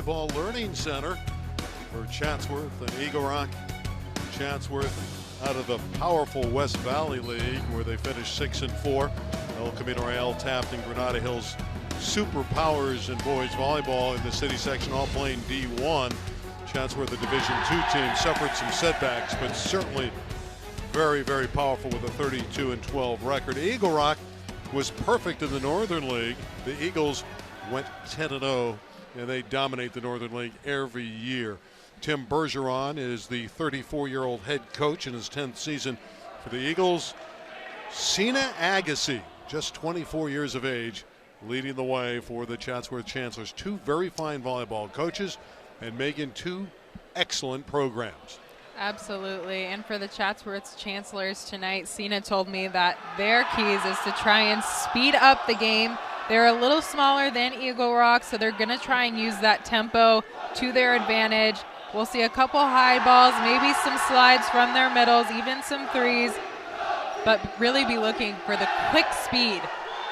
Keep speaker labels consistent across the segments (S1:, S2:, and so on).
S1: Volleyball Learning Center for Chatsworth and Eagle Rock. Chatsworth out of the powerful West Valley League, where they finished 6-4. El Camino Real tapped in Granada Hills superpowers in boys volleyball in the city section, all playing D1. Chatsworth, the Division II team, suffered some setbacks, but certainly very, very powerful with a 32-12 record. Eagle Rock was perfect in the Northern League. The Eagles went 10-0, and they dominate the Northern League every year. Tim Bergeron is the 34-year-old head coach in his 10th season for the Eagles. Sina Agassi, just 24 years of age, leading the way for the Chatsworth Chancellors. Two very fine volleyball coaches, and Megan, two excellent programs.
S2: Absolutely, and for the Chatsworth Chancellors tonight, Sina told me that their keys is to try and speed up the game. They're a little smaller than Eagle Rock, so they're going to try and use that tempo to their advantage. We'll see a couple high balls, maybe some slides from their middles, even some threes, but really be looking for the quick speed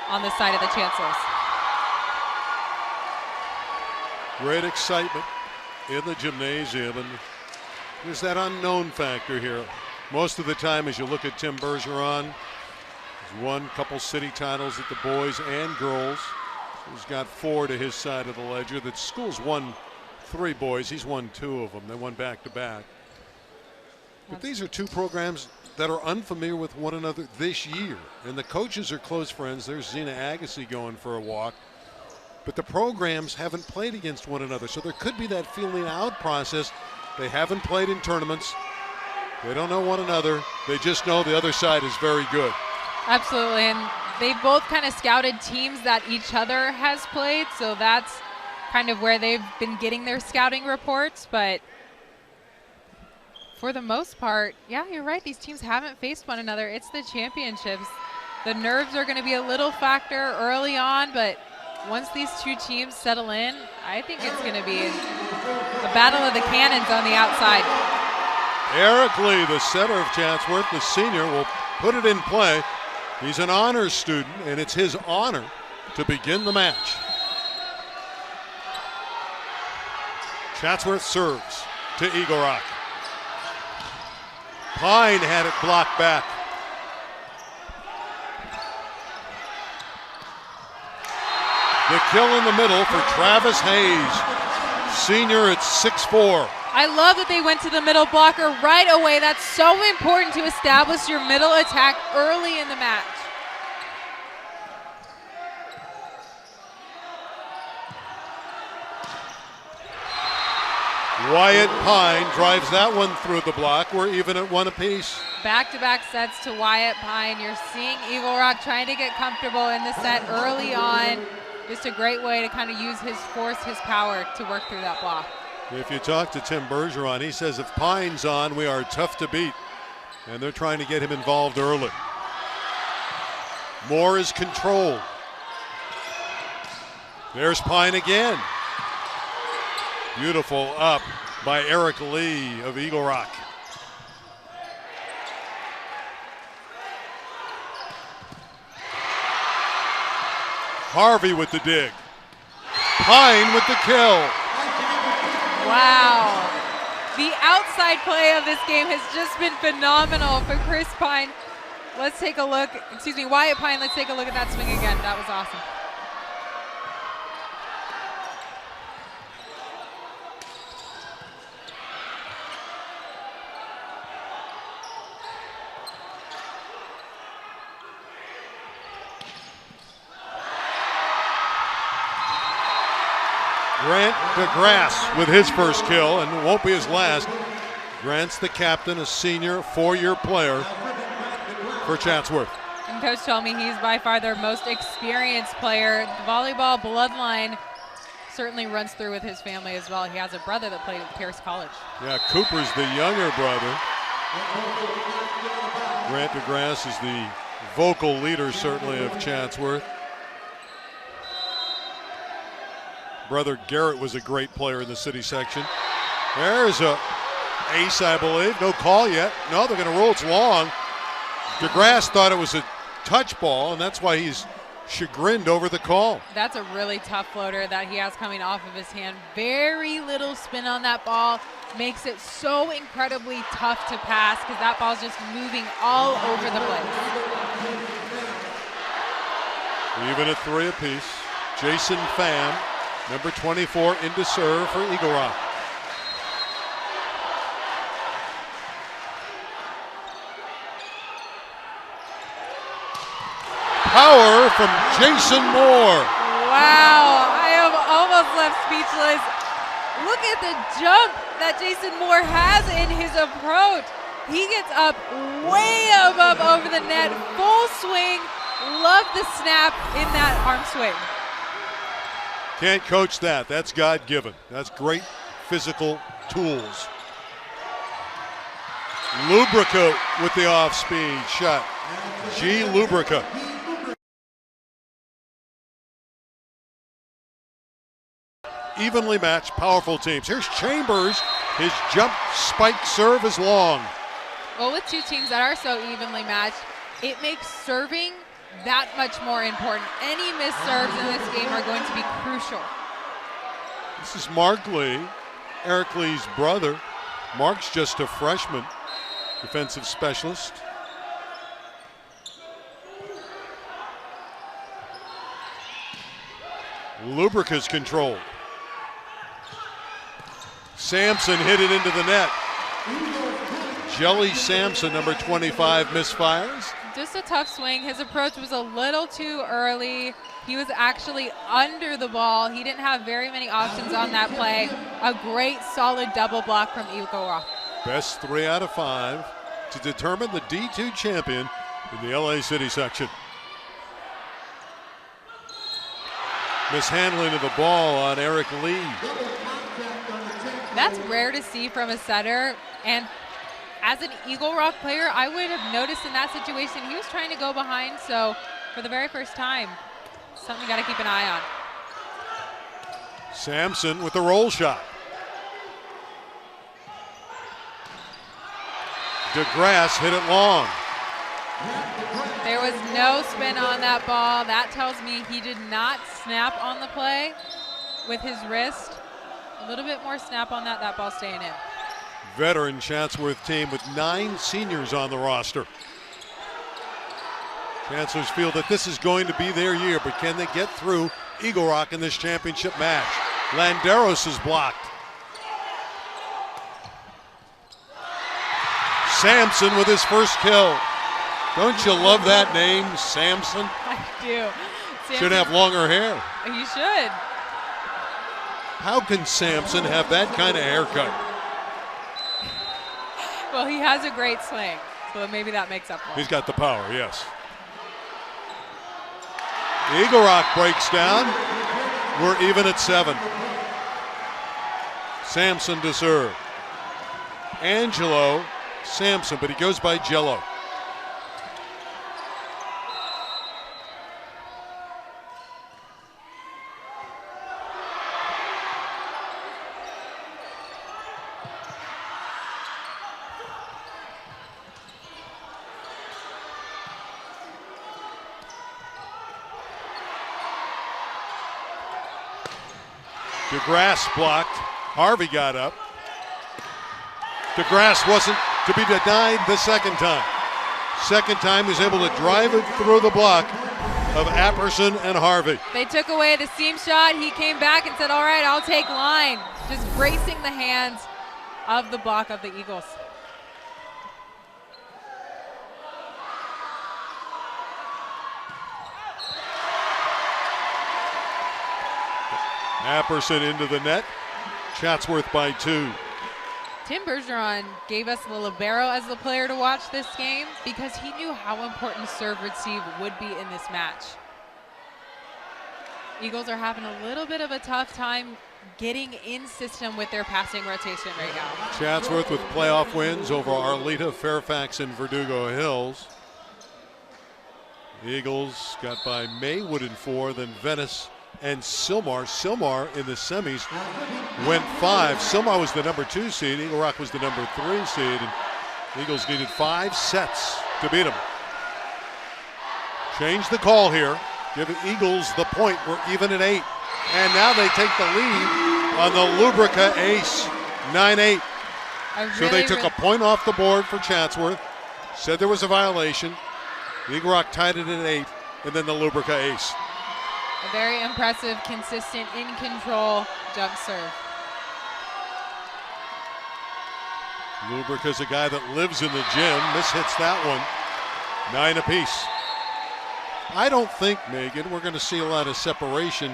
S2: on the side of the Chancellors.
S1: Great excitement in the gymnasium, and there's that unknown factor here. Most of the time, as you look at Tim Bergeron, he's won a couple city titles at the boys and girls. He's got 4 to his side of the ledger. The school's won 3 boys. He's won 2 of them. They won back-to-back. But these are two programs that are unfamiliar with one another this year, and the coaches are close friends. There's Sina Agassi going for a walk. But the programs haven't played against one another, so there could be that feeling out process. They haven't played in tournaments. They don't know one another. They just know the other side is very good.
S2: Absolutely, and they've both kind of scouted teams that each other has played, so that's kind of where they've been getting their scouting reports. But for the most part, yeah, you're right, these teams haven't faced one another. It's the championships. The nerves are going to be a little factor early on, but once these two teams settle in, I think it's going to be a battle of the cannons on the outside.
S1: Eric Lee, the center of Chatsworth, the senior, will put it in play. He's an honors student, and it's his honor to begin the match. Chatsworth serves to Eagle Rock. Pine had it blocked back. The kill in the middle for Travis Hayes, senior at 6'4".
S2: I love that they went to the middle blocker right away. That's so important to establish your middle attack early in the match.
S1: Wyatt Pine drives that one through the block. We're even at 1 apiece.
S2: Back-to-back sets to Wyatt Pine. You're seeing Eagle Rock trying to get comfortable in the set early on. Just a great way to kind of use his force, his power to work through that block.
S1: If you talk to Tim Bergeron, he says if Pine's on, we are tough to beat. And they're trying to get him involved early. Moore is controlled. There's Pine again. Beautiful up by Eric Lee of Eagle Rock. Harvey with the dig. Pine with the kill.
S2: Wow. The outside play of this game has just been phenomenal for Chris Pine. Let's take a look, Wyatt Pine, let's take a look at that swing again. That was awesome.
S1: Grant DeGrasse with his first kill, and it won't be his last. Grant's the captain, a senior, 4-year player for Chatsworth.
S2: And Coach told me he's by far their most experienced player. The volleyball bloodline certainly runs through with his family as well. He has a brother that played at Pierce College.
S1: Yeah, Cooper's the younger brother. Grant DeGrasse is the vocal leader, certainly, of Chatsworth. Brother Garrett was a great player in the city section. There's a ace, I believe. No call yet. No, they're going to roll. It's long. DeGrasse thought it was a touch ball, and that's why he's chagrined over the call.
S2: That's a really tough floater that he has coming off of his hand. Very little spin on that ball. Makes it so incredibly tough to pass because that ball's just moving all over the place.
S1: Even at 3 apiece. Jason Pham, number 24, into serve for Eagle Rock. Power from Jason Moore.
S2: Wow, I am almost left speechless. Look at the jump that Jason Moore has in his approach. He gets up way above over the net, full swing. Love the snap in that arm swing.
S1: Can't coach that. That's God-given. That's great physical tools. Lubrica with the off-speed shot. G. Lubrica. Evenly matched, powerful teams. Here's Chambers. His jump spike serve is long.
S2: Well, with two teams that are so evenly matched, it makes serving that much more important. Any missed serves in this game are going to be crucial.
S1: This is Mark Lee, Eric Lee's brother. Mark's just a freshman, defensive specialist. Lubrica's controlled. Sampson hit it into the net. Jelly Sampson, number 25, misfires.
S2: Just a tough swing. His approach was a little too early. He was actually under the ball. He didn't have very many options on that play. A great solid double block from Eagle Rock.
S1: Best 3 out of 5 to determine the D2 champion in the LA City section. Mishandling of the ball on Eric Lee.
S2: That's rare to see from a setter, and as an Eagle Rock player, I would have noticed in that situation he was trying to go behind, so for the very first time, something you got to keep an eye on.
S1: Sampson with the roll shot. DeGrasse hit it long.
S2: There was no spin on that ball. That tells me he did not snap on the play with his wrist. A little bit more snap on that, that ball staying in.
S1: Veteran Chatsworth team with 9 seniors on the roster. Chancellors feel that this is going to be their year, but can they get through Eagle Rock in this championship match? Landeros is blocked. Sampson with his first kill. Don't you love that name, Sampson?
S2: I do. Sampson,
S1: should have longer hair.
S2: He should.
S1: How can Sampson have that kind of haircut?
S2: Well, he has a great swing, so maybe that makes up for it.
S1: He's got the power, yes. Eagle Rock breaks down. We're even at 7. Sampson to serve. Angelo Sampson, but he goes by Jello. DeGrasse blocked. Harvey got up. DeGrasse wasn't to be denied the second time. Second time he was able to drive it through the block of Apperson and Harvey.
S2: They took away the seam shot. He came back and said, all right, I'll take line. Just bracing the hands of the block of the Eagles.
S1: Apperson into the net. Chatsworth by 2.
S2: Tim Bergeron gave us the libero as the player to watch this game because he knew how important serve receive would be in this match. Eagles are having a little bit of a tough time getting in system with their passing rotation right now.
S1: Chatsworth with playoff wins over Arleta, Fairfax, and Verdugo Hills. The Eagles got by Maywood in 4, then Venice and Sylmar. Sylmar in the semis went 5. Sylmar was the number 2 seed. Eagle Rock was the number 3 seed. And the Eagles needed 5 sets to beat them. Change the call here. Give the Eagles the point. We're even at 8. And now they take the lead on the Lubrica ace, 9-8. So they took a point off the board for Chatsworth, said there was a violation. Eagle Rock tied it at 8, and then the Lubrica ace.
S2: A very impressive, consistent, in control jump serve.
S1: Lubrica's a guy that lives in the gym. Mishits that one. 9 apiece. I don't think, Megan, we're going to see a lot of separation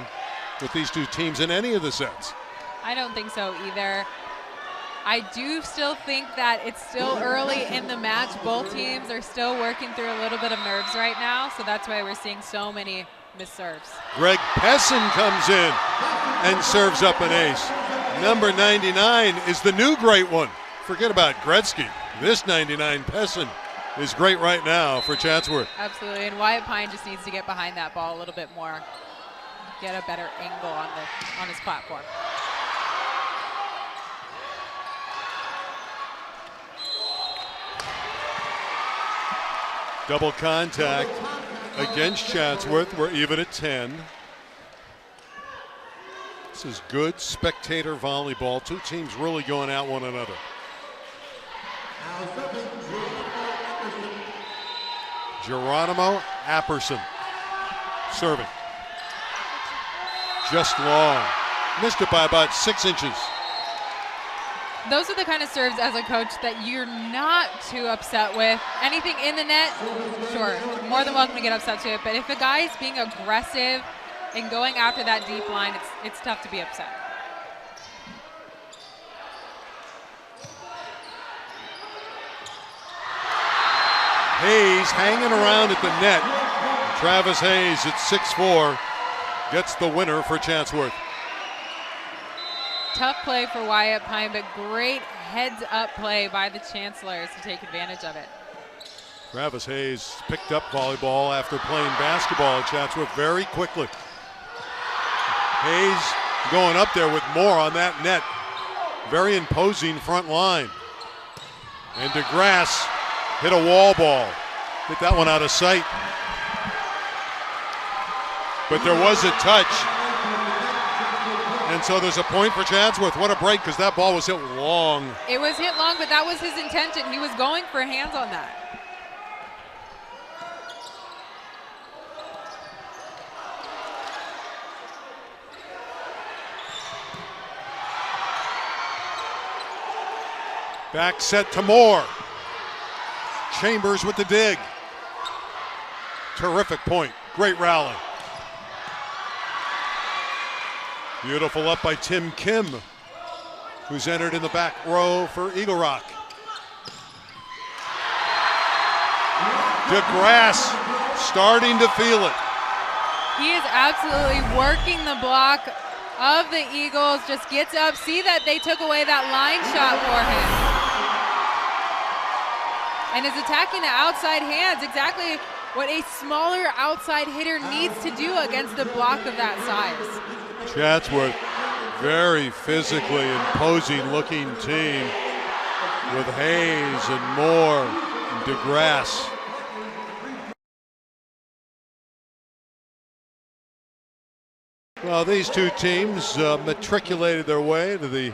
S1: with these two teams in any of the sets.
S2: I don't think so either. I do still think that it's still early in the match. Both teams are still working through a little bit of nerves right now, so that's why we're seeing so many missed serves.
S1: Greg Pessin comes in and serves up an ace. Number 99 is the new great one. Forget about Gretzky. This 99, Pessin, is great right now for Chatsworth.
S2: Absolutely, and Wyatt Pine just needs to get behind that ball a little bit more, get a better angle on his platform.
S1: Double contact against Chatsworth. We're even at 10. This is good spectator volleyball. Two teams really going at one another. Geronimo Apperson serving. Just long. Missed it by about 6 inches.
S2: Those are the kind of serves as a coach that you're not too upset with. Anything in the net, sure, more than welcome to get upset to it. But if a guy is being aggressive and going after that deep line, it's tough to be upset.
S1: Hayes hanging around at the net. Travis Hayes at 6'4", gets the winner for Chatsworth.
S2: Tough play for Wyatt Pine, but great heads-up play by the Chancellors to take advantage of it.
S1: Travis Hayes picked up volleyball after playing basketball at Chatsworth very quickly. Hayes going up there with more on that net. Very imposing front line. And DeGrasse hit a wall ball. Hit that one out of sight. But there was a touch. And so there's a point for Chatsworth. What a break, because that ball was hit long.
S2: It was hit long, but that was his intention. He was going for hands on that.
S1: Back set to Moore. Chambers with the dig. Terrific point. Great rally. Beautiful up by Tim Kim, who's entered in the back row for Eagle Rock. DeGrasse starting to feel it.
S2: He is absolutely working the block of the Eagles. Just gets up. See that they took away that line shot for him. And is attacking the outside hands, exactly what a smaller outside hitter needs to do against a block of that size.
S1: Chatsworth, very physically imposing looking team with Hayes and Moore and DeGrasse. Well, these two teams matriculated their way to the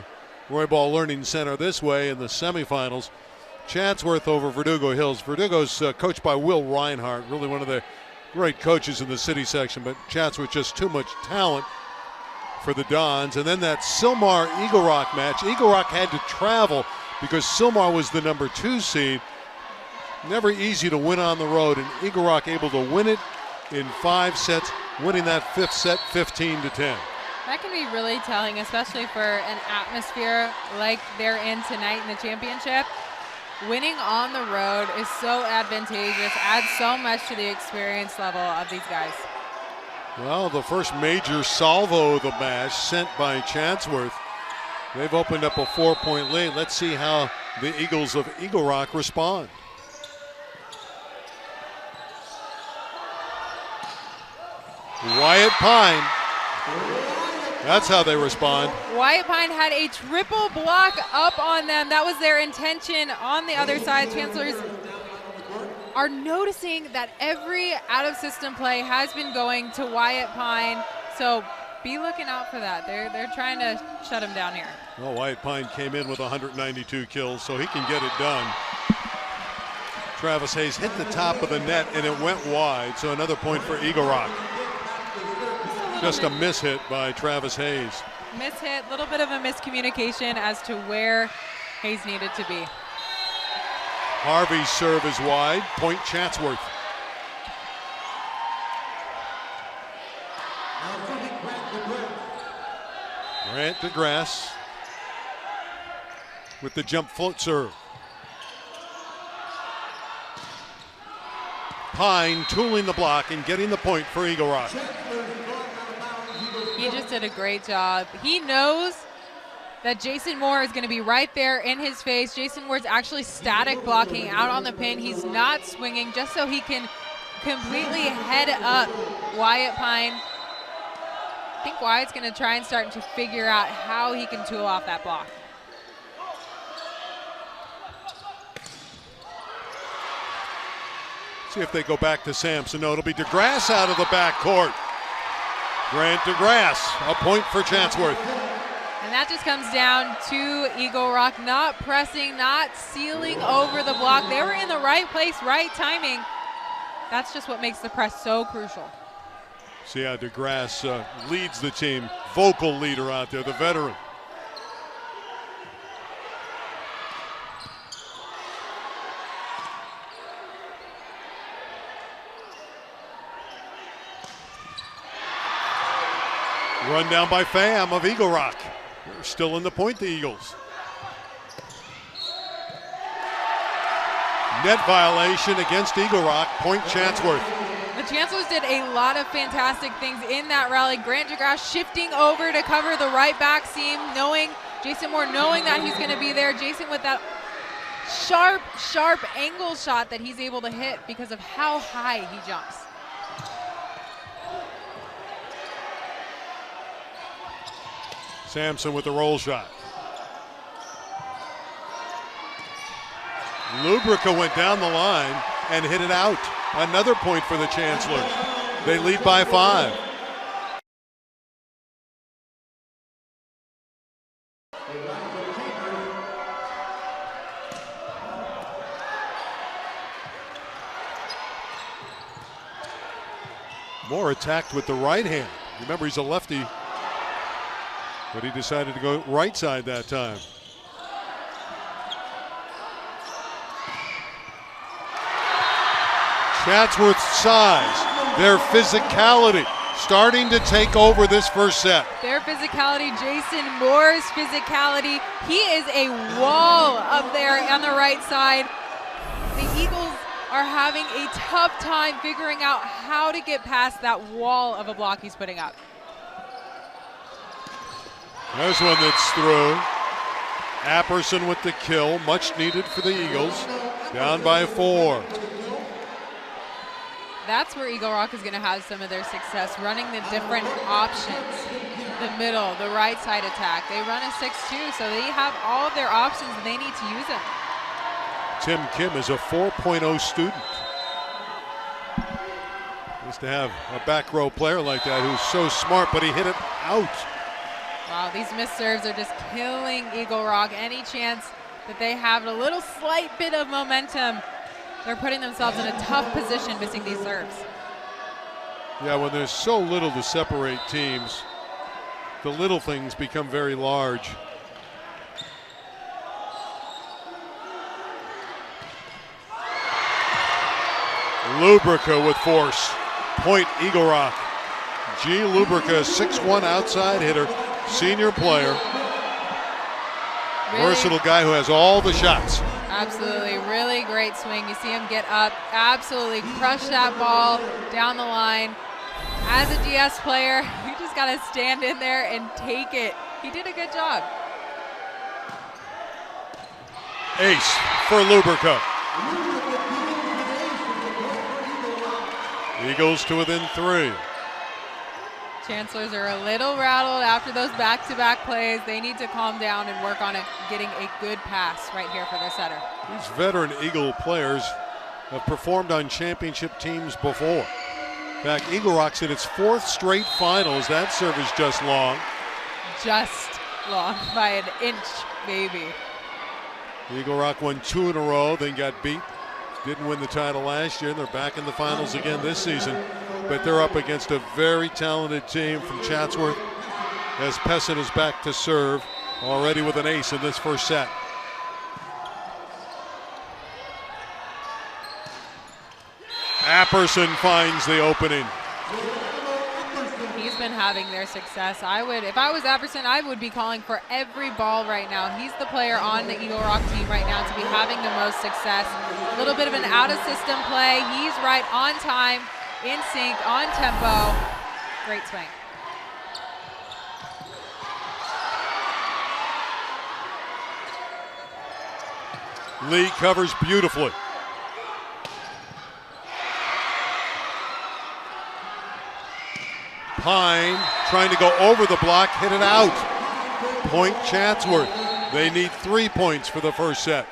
S1: Volleyball Learning Center this way in the semifinals. Chatsworth over Verdugo Hills. Verdugo's coached by Will Reinhardt, really one of the great coaches in the city section, but Chatsworth just too much talent for the Dons. And then that Sylmar Eagle Rock match. Eagle Rock had to travel because Sylmar was the number 2 seed. Never easy to win on the road, and Eagle Rock able to win it in 5 sets, winning that 5th set 15-10.
S2: That can be really telling, especially for an atmosphere like they're in tonight in the championship. Winning on the road is so advantageous, adds so much to the experience level of these guys.
S1: Well, the first major salvo of the match sent by Chatsworth. They've opened up a 4-point lead. Let's see how the Eagles of Eagle Rock respond. Wyatt Pine. That's how they respond.
S2: Wyatt Pine had a triple block up on them. That was their intention on the other side. Chancellors are noticing that every out-of-system play has been going to Wyatt Pine. So be looking out for that. They're trying to shut him down here.
S1: Well, Wyatt Pine came in with 192 kills, so he can get it done. Travis Hayes hit the top of the net, and it went wide, so another point for Eagle Rock. Just a miss hit by Travis Hayes.
S2: Miss hit, a little bit of a miscommunication as to where Hayes needed to be.
S1: Harvey's serve is wide, point Chatsworth. Grant DeGrasse with the jump float serve. Pine tooling the block and getting the point for Eagle Rock.
S2: He just did a great job. He knows that Jason Moore is going to be right there in his face. Jason Moore's actually static blocking out on the pin. He's not swinging just so he can completely head up Wyatt Pine. I think Wyatt's going to try and start to figure out how he can tool off that block.
S1: See if they go back to Sampson. No, it'll be DeGrasse out of the backcourt. Grant DeGrasse, a point for Chatsworth.
S2: And that just comes down to Eagle Rock not pressing, not sealing over the block. They were in the right place, right timing. That's just what makes the press so crucial.
S1: See how DeGrasse leads the team. Vocal leader out there, the veteran. Run down by Pham of Eagle Rock. They're still in the point, the Eagles. Net violation against Eagle Rock, point Chatsworth.
S2: The Chancellors did a lot of fantastic things in that rally. Grant DeGrasse shifting over to cover the right back seam, knowing Jason Moore knowing that he's going to be there. Jason with that sharp angle shot that he's able to hit because of how high he jumps.
S1: Sampson with the roll shot. Lubrica went down the line and hit it out. Another point for the Chancellors. They lead by 5. Moore attacked with the right hand. Remember, he's a lefty, but he decided to go right side that time. Chatsworth's size, their physicality, starting to take over this first set.
S2: Their physicality, Jason Moore's physicality. He is a wall up there on the right side. The Eagles are having a tough time figuring out how to get past that wall of a block he's putting up.
S1: There's one that's through. Apperson with the kill, much needed for the Eagles. Down by 4.
S2: That's where Eagle Rock is going to have some of their success, running the different options. The middle, the right side attack. They run a 6-2, so they have all of their options and they need to use them.
S1: Tim Kim is a 4.0 student. Nice to have a back row player like that who's so smart, but he hit it out.
S2: Wow, these missed serves are just killing Eagle Rock. Any chance that they have a little slight bit of momentum, they're putting themselves in a tough position missing these serves.
S1: Yeah, when there's so little to separate teams, the little things become very large. Lubrica with force. Point Eagle Rock. G. Lubrica, 6'1" outside hitter, senior player.
S2: Really?
S1: Versatile guy who has all the shots.
S2: Absolutely, really great swing. You see him get up, absolutely crush that ball down the line. As a DS player, you just got to stand in there and take it. He did a good job.
S1: Ace for Lubrica. Eagles to within 3.
S2: Chancellors are a little rattled after those back-to-back plays. They need to calm down and work on getting a good pass right here for their setter.
S1: These veteran Eagle players have performed on championship teams before. In fact, Eagle Rock's in its 4th straight finals. That serve is just long.
S2: Just long by an inch, baby.
S1: Eagle Rock won 2 in a row, then got beat. Didn't win the title last year, and they're back in the finals again this season. But they're up against a very talented team from Chatsworth, as Pessin is back to serve, already with an ace in this first set. Apperson finds the opening.
S2: He's been having their success. If I was Apperson, I would be calling for every ball right now. He's the player on the Eagle Rock team right now to be having the most success. A little bit of an out-of-system play. He's right on time, in sync, on tempo. Great swing.
S1: Lee covers beautifully. Pine trying to go over the block, hit it out. Point Chatsworth. They need 3 points for the first set.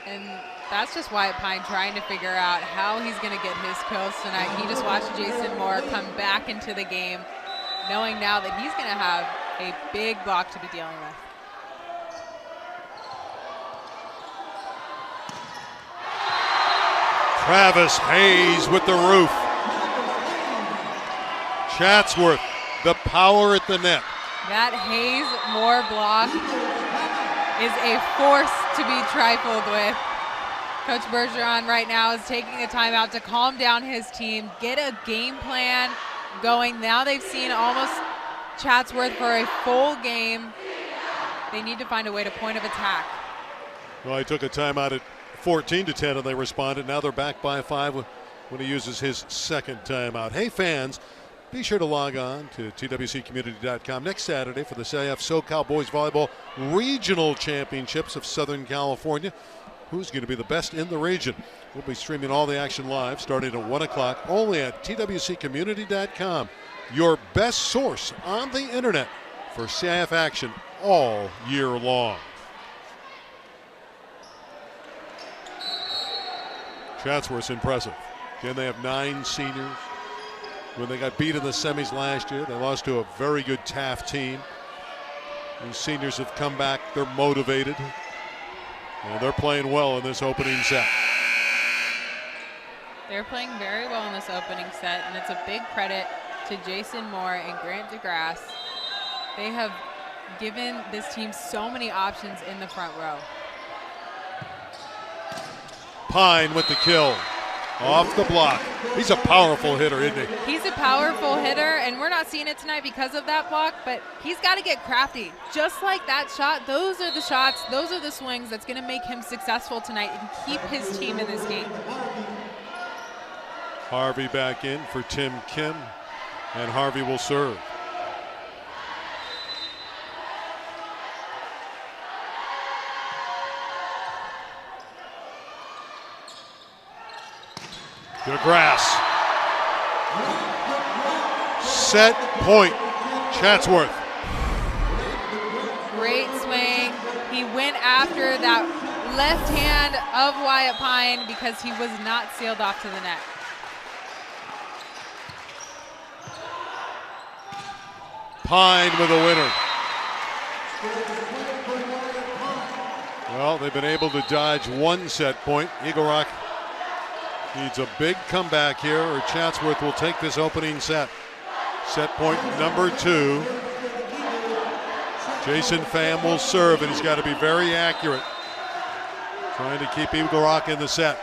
S2: And that's just Wyatt Pine trying to figure out how he's going to get his kills tonight. He just watched Jason Moore come back into the game, knowing now that he's going to have a big block to be dealing with.
S1: Travis Hayes with the roof. Chatsworth, the power at the net.
S2: That Hayes-Moore block is a force to be trifled with. Coach Bergeron right now is taking a timeout to calm down his team, get a game plan going. Now they've seen almost Chatsworth for a full game. They need to find a way to point of attack.
S1: Well, he took a timeout at 14-10 and they responded. Now they're back by 5 when he uses his second timeout. Hey fans, be sure to log on to twccommunity.com next Saturday for the CIF SoCal Boys Volleyball Regional Championships of Southern California. Who's going to be the best in the region? We'll be streaming all the action live starting at 1 o'clock only at twccommunity.com. Your best source on the internet for CIF action all year long. Chatsworth's impressive. Again, they have 9 seniors. When they got beat in the semis last year, they lost to a very good Taft team. These seniors have come back. They're motivated. And they're playing well in this opening set.
S2: They're playing very well in this opening set, and it's a big credit to Jason Moore and Grant DeGrasse. They have given this team so many options in the front row.
S1: Pine with the kill. Off the block. He's a powerful hitter, isn't he?
S2: He's a powerful hitter, and we're not seeing it tonight because of that block, but he's got to get crafty. Just like that shot, those are the shots, those are the swings that's going to make him successful tonight and keep his team in this game.
S1: Harvey back in for Tim Kim, and Harvey will serve. DeGrasse. Set point. Chatsworth.
S2: Great swing. He went after that left hand of Wyatt Pine because he was not sealed off to the net.
S1: Pine with a winner. Well, they've been able to dodge 1 set point. Eagle Rock needs a big comeback here, or Chatsworth will take this opening set. Set point number 2. Jason Pham will serve, and he's got to be very accurate. Trying to keep Eagle Rock in the set.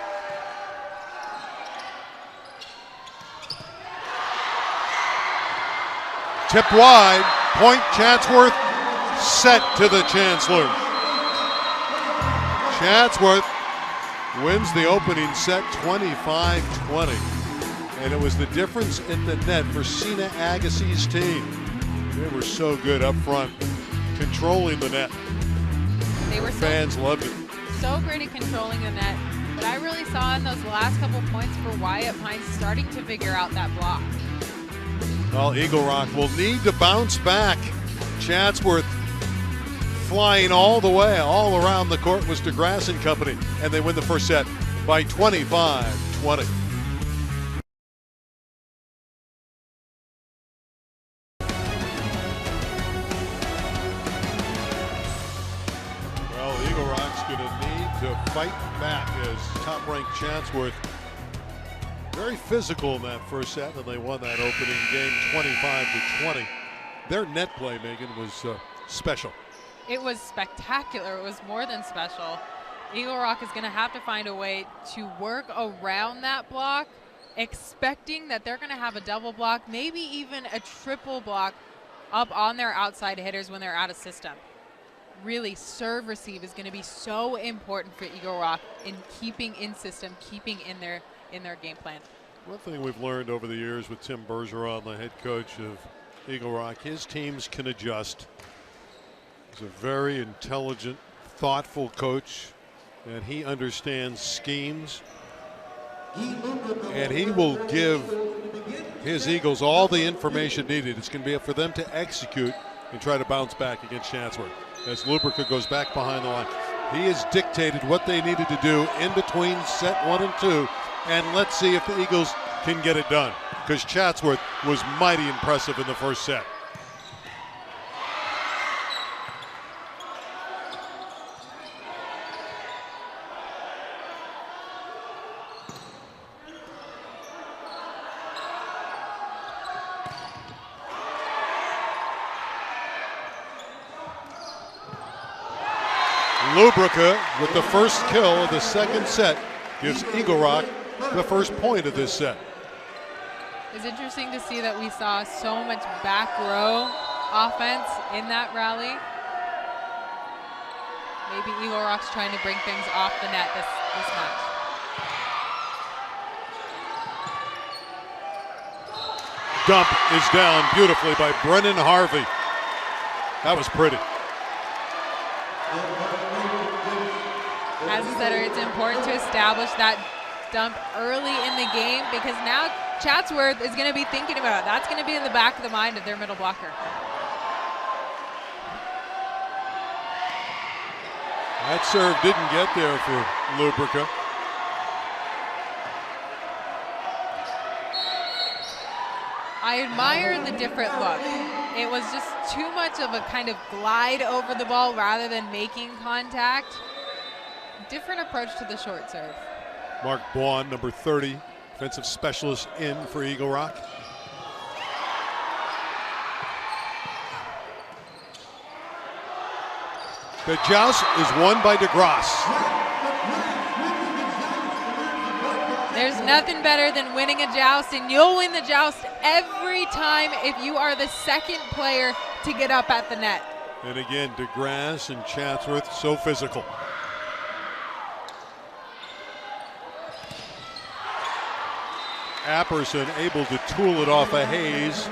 S1: Tip wide, point Chatsworth, set to the Chancellor. Chatsworth wins the opening set 25-20. And it was the difference in the net for Sina Agassi's team. They were so good up front, controlling the net.
S2: They were
S1: Fans loved it.
S2: So great at controlling the net. But I really saw in those last couple points for Wyatt Pine starting to figure out that block.
S1: Well, Eagle Rock will need to bounce back. Chatsworth flying all the way, all around the court was DeGrasse and company, and they win the first set by 25-20. Well, Eagle Rock's going to need to fight back as top-ranked Chatsworth very physical in that first set, and they won that opening game 25-20. Their net play, Megan, was special.
S2: It was spectacular. It was more than special. Eagle Rock is going to have to find a way to work around that block, expecting that they're going to have a double block, maybe even a triple block up on their outside hitters when they're out of system. Really, serve receive is going to be so important for Eagle Rock in keeping in system, keeping in their game plan.
S1: One thing we've learned over the years with Tim Bergeron, the head coach of Eagle Rock, his teams can adjust. He's a very intelligent, thoughtful coach, and he understands schemes, and he will give his Eagles all the information needed. It's going to be up for them to execute and try to bounce back against Chatsworth. As Lubrica goes back behind the line, he has dictated what they needed to do in between set 1 and 2, and let's see if the Eagles can get it done, because Chatsworth was mighty impressive in the first set. Lubrica with the first kill of the second set gives Eagle Rock the first point of this set.
S2: It's interesting to see that we saw so much back row offense in that rally. Maybe Eagle Rock's trying to bring things off the net this match.
S1: Dump is down beautifully by Brennan Harvey. That was pretty.
S2: As I said, it's important to establish that dump early in the game, because now Chatsworth is going to be thinking about it. That's going to be in the back of the mind of their middle blocker.
S1: That serve didn't get there for Lubrica.
S2: I admire the different look. It was just too much of a kind of glide over the ball rather than making contact. Different approach to the short serve.
S1: Mark Baughan, number 30, defensive specialist in for Eagle Rock. The joust is won by DeGrasse.
S2: There's nothing better than winning a joust, and you'll win the joust every time if you are the second player to get up at the net.
S1: And again, DeGrasse and Chatsworth so physical. Apperson able to tool it off of Hayes.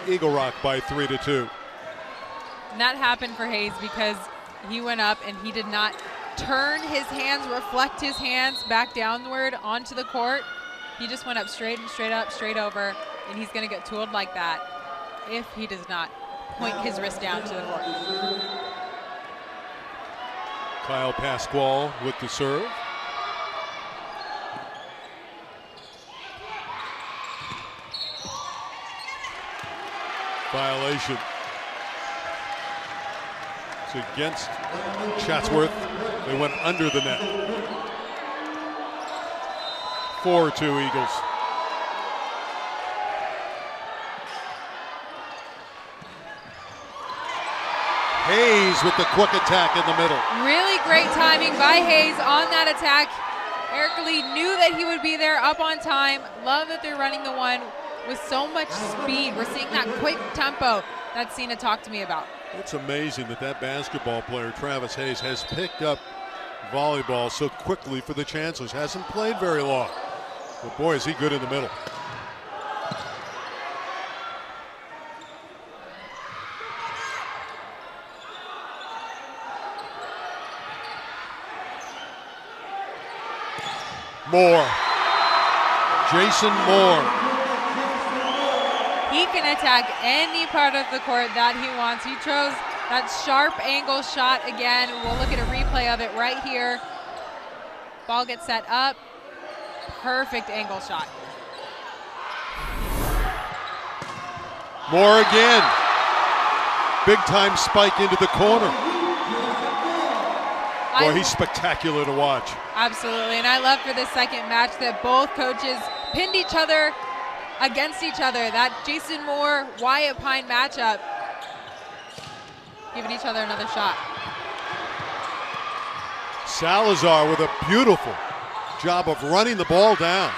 S1: Eagle Rock by 3-2.
S2: And that happened for Hayes because he went up and he did not turn his hands, reflect his hands back downward onto the court. He just went up straight and straight up, straight over, and he's going to get tooled like that if he does not point his wrist down to the court.
S1: Kyle Pasquale with the serve. Violation. It's against Chatsworth. They went under the net. 4-2 Eagles. Hayes with the quick attack in the middle.
S2: Really great timing by Hayes on that attack. Eric Lee knew that he would be there up on time. Love that they're running the one with so much speed. We're seeing that quick tempo that Cena talked to me about.
S1: It's amazing that that basketball player, Travis Hayes, has picked up volleyball so quickly for the Chancellors. Hasn't played very long. But boy, is he good in the middle. Moore. Jason Moore.
S2: He can attack any part of the court that he wants. He chose that sharp angle shot again. We'll look at a replay of it right here. Ball gets set up. Perfect angle shot.
S1: Moore again. Big time spike into the corner. Boy, he's spectacular to watch.
S2: Absolutely, and I love for this second match that both coaches pinned each other against each other. That Jason Moore, Wyatt Pine matchup, giving each other another shot.
S1: Salazar with a beautiful job of running the ball down.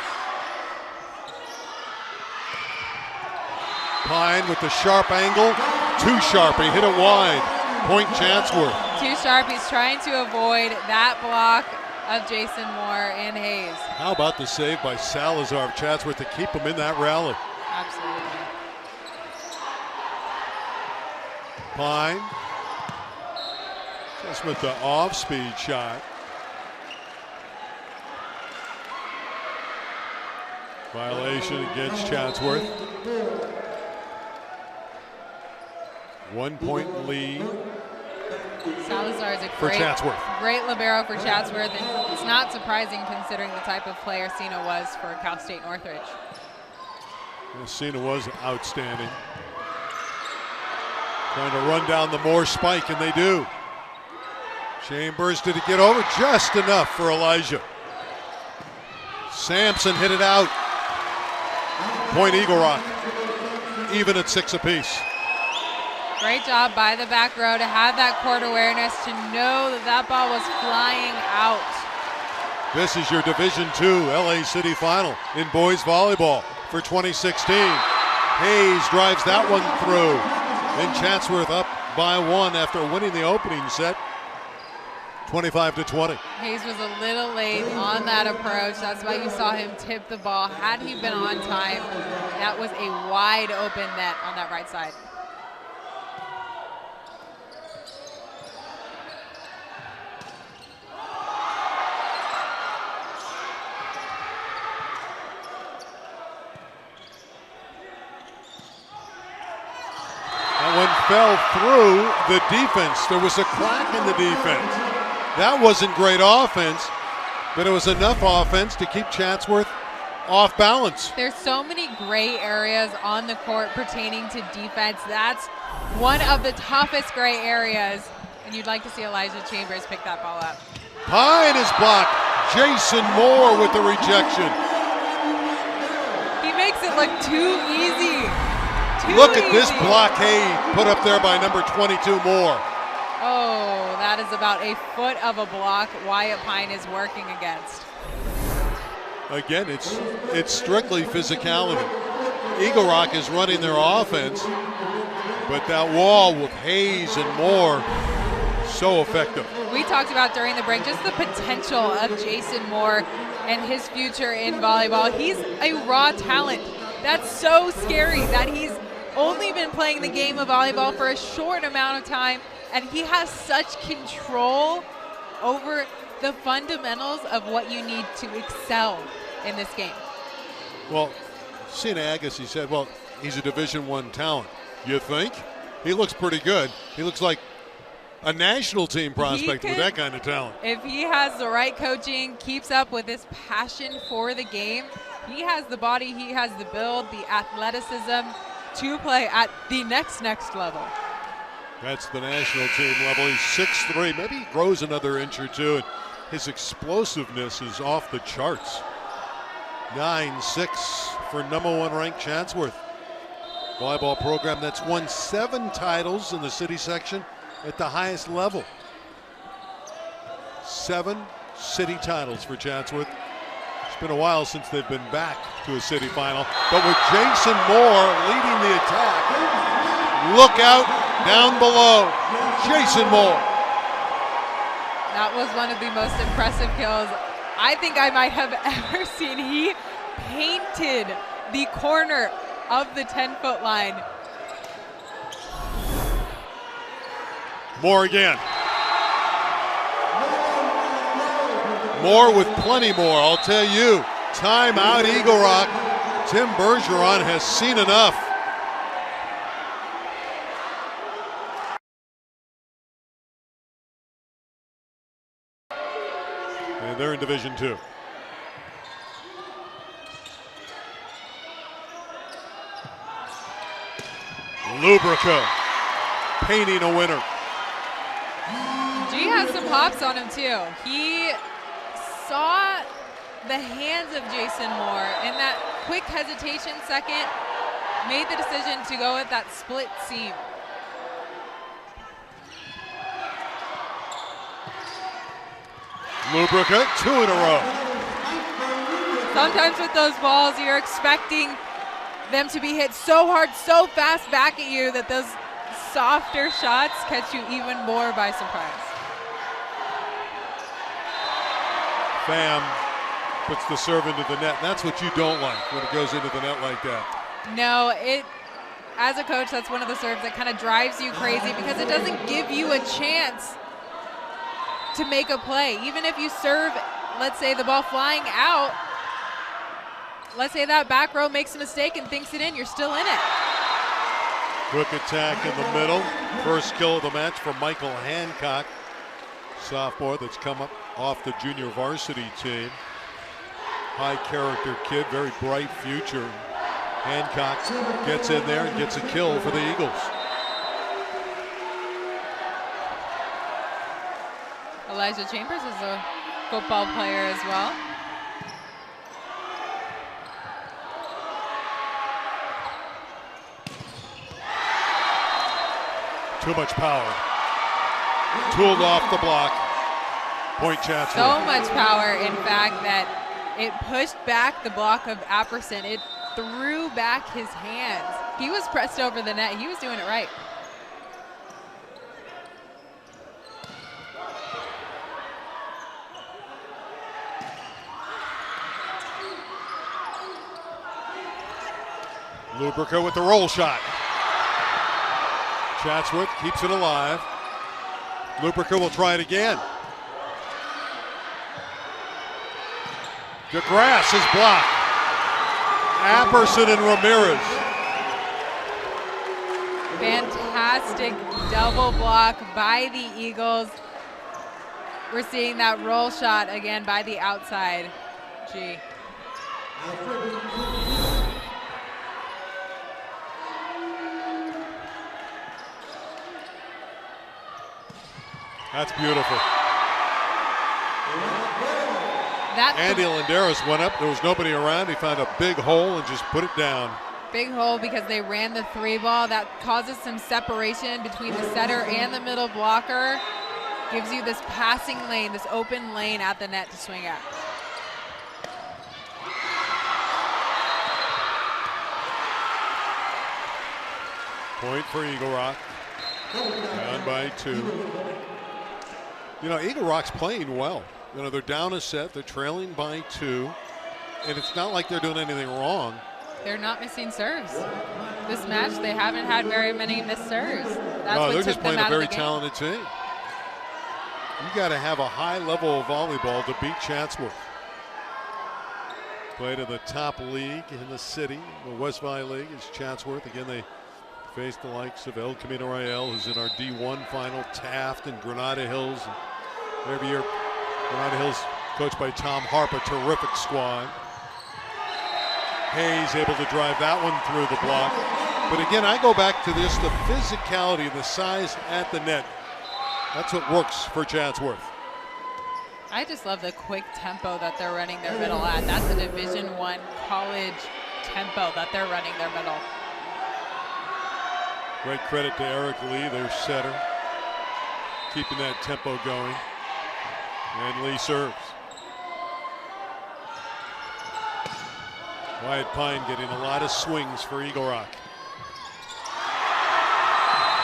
S1: Pine with the sharp angle, too sharp, he hit it wide. Point Chatsworth.
S2: Too sharp, he's trying to avoid that block of Jason Moore and Hayes.
S1: How about the save by Salazar of Chatsworth to keep him in that rally?
S2: Absolutely.
S1: Pine just with the off-speed shot. Violation against Chatsworth. 1 point lead.
S2: Salazar is a great libero for Chatsworth, and it's not surprising considering the type of player Cena was for Cal State Northridge.
S1: Cena was outstanding. Trying to run down the Moore spike, and they do. Chambers, did it get over? Just enough for Elijah. Sampson hit it out. Point Eagle Rock, even at 6 apiece.
S2: Great job by the back row to have that court awareness, to know that that ball was flying out.
S1: This is your Division II LA City Final in boys volleyball for 2016. Hayes drives that one through. And Chatsworth up by 1 after winning the opening set, 25-20.
S2: Hayes was a little late on that approach. That's why you saw him tip the ball. Had he been on time, that was a wide open net on that right side.
S1: That one fell through the defense. There was a crack in the defense. That wasn't great offense, but it was enough offense to keep Chatsworth off balance.
S2: There's so many gray areas on the court pertaining to defense. That's one of the toughest gray areas, and you'd like to see Elijah Chambers pick that ball up.
S1: Pine is blocked. Jason Moore with the rejection.
S2: He makes it look too easy.
S1: Look at this blockade put up there by number 22 Moore.
S2: Oh, that is about a foot of a block Wyatt Pine is working against.
S1: Again, it's strictly physicality. Eagle Rock is running their offense, but that wall with Hayes and Moore, so effective.
S2: We talked about during the break just the potential of Jason Moore and his future in volleyball. He's a raw talent. That's so scary that he's only been playing the game of volleyball for a short amount of time, and he has such control over the fundamentals of what you need to excel in this game.
S1: Well, Cena Agassi said, well, he's a Division I talent. You think? He looks pretty good. He looks like a national team prospect with that kind of talent.
S2: If he has the right coaching, keeps up with his passion for the game, he has the body, he has the build, the athleticism to play at the next level.
S1: That's the national team level. He's 6'3", maybe he grows another inch or two, and his explosiveness is off the charts. 9-6 for #1 ranked Chatsworth. Volleyball program that's won 7 titles in the city section at the highest level. 7 city titles for Chatsworth. It's been a while since they've been back to a city final, but with Jason Moore leading the attack, look out down below, Jason Moore.
S2: That was one of the most impressive kills I think I might have ever seen. He painted the corner of the 10-foot line.
S1: Moore again. Moore with plenty more, I'll tell you. Timeout, Eagle Rock. Tim Bergeron has seen enough. And They're in Division II. Lubrica painting a winner.
S2: G has some hops on him too. He saw the hands of Jason Moore in that quick hesitation second, made the decision to go with that split seam.
S1: Lubrica, 2 in a row.
S2: Sometimes with those balls, you're expecting them to be hit so hard, so fast back at you that those softer shots catch you even more by surprise.
S1: Pham puts the serve into the net. That's what you don't like when it goes into the net like that.
S2: No, as a coach, that's one of the serves that kind of drives you crazy because it doesn't give you a chance to make a play. Even if you serve, let's say the ball flying out, let's say that back row makes a mistake and thinks it in, you're still in it.
S1: Quick attack in the middle. First kill of the match for Michael Hancock, sophomore that's come up off the junior varsity team. High character kid, very bright future. Hancock gets in there and gets a kill for the Eagles.
S2: Elijah Chambers is a football player as well.
S1: Too much power. Tooled off the block. Point Chatsworth.
S2: So much power, in fact, that it pushed back the block of Apperson. It threw back his hands. He was pressed over the net. He was doing it right.
S1: Lubrica with the roll shot. Chatsworth keeps it alive. Lubrica will try it again. DeGrasse is blocked. Apperson and Ramirez.
S2: Fantastic double block by the Eagles. We're seeing that roll shot again by the outside. Gee.
S1: That's beautiful. Andy Landeros went up. There was nobody around. He found a big hole and just put it down.
S2: Big hole because they ran the 3-ball. That causes some separation between the setter and the middle blocker. Gives you this passing lane, this open lane at the net to swing at.
S1: Point for Eagle Rock. Down by 2. You know, Eagle Rock's playing well. You know, they're down a set, they're trailing by 2, and it's not like they're doing anything wrong.
S2: They're not missing serves. This match, they haven't had very many missed serves.
S1: No, they're just playing a very talented team. You got to have a high level of volleyball to beat Chatsworth. Play to the top league in the city, the West Valley League is Chatsworth. Again, they face the likes of El Camino Real, who's in our D1 final, Taft and Granada Hills. And every year, Granada Hills, coached by Tom Harp, a terrific squad. Hayes able to drive that one through the block. But again, I go back to this, the physicality, the size at the net. That's what works for Chatsworth.
S2: I just love the quick tempo that they're running their middle at. That's a Division I college tempo that they're running their middle.
S1: Great credit to Eric Lee, their setter, keeping that tempo going. And Lee serves. Wyatt Pine getting a lot of swings for Eagle Rock.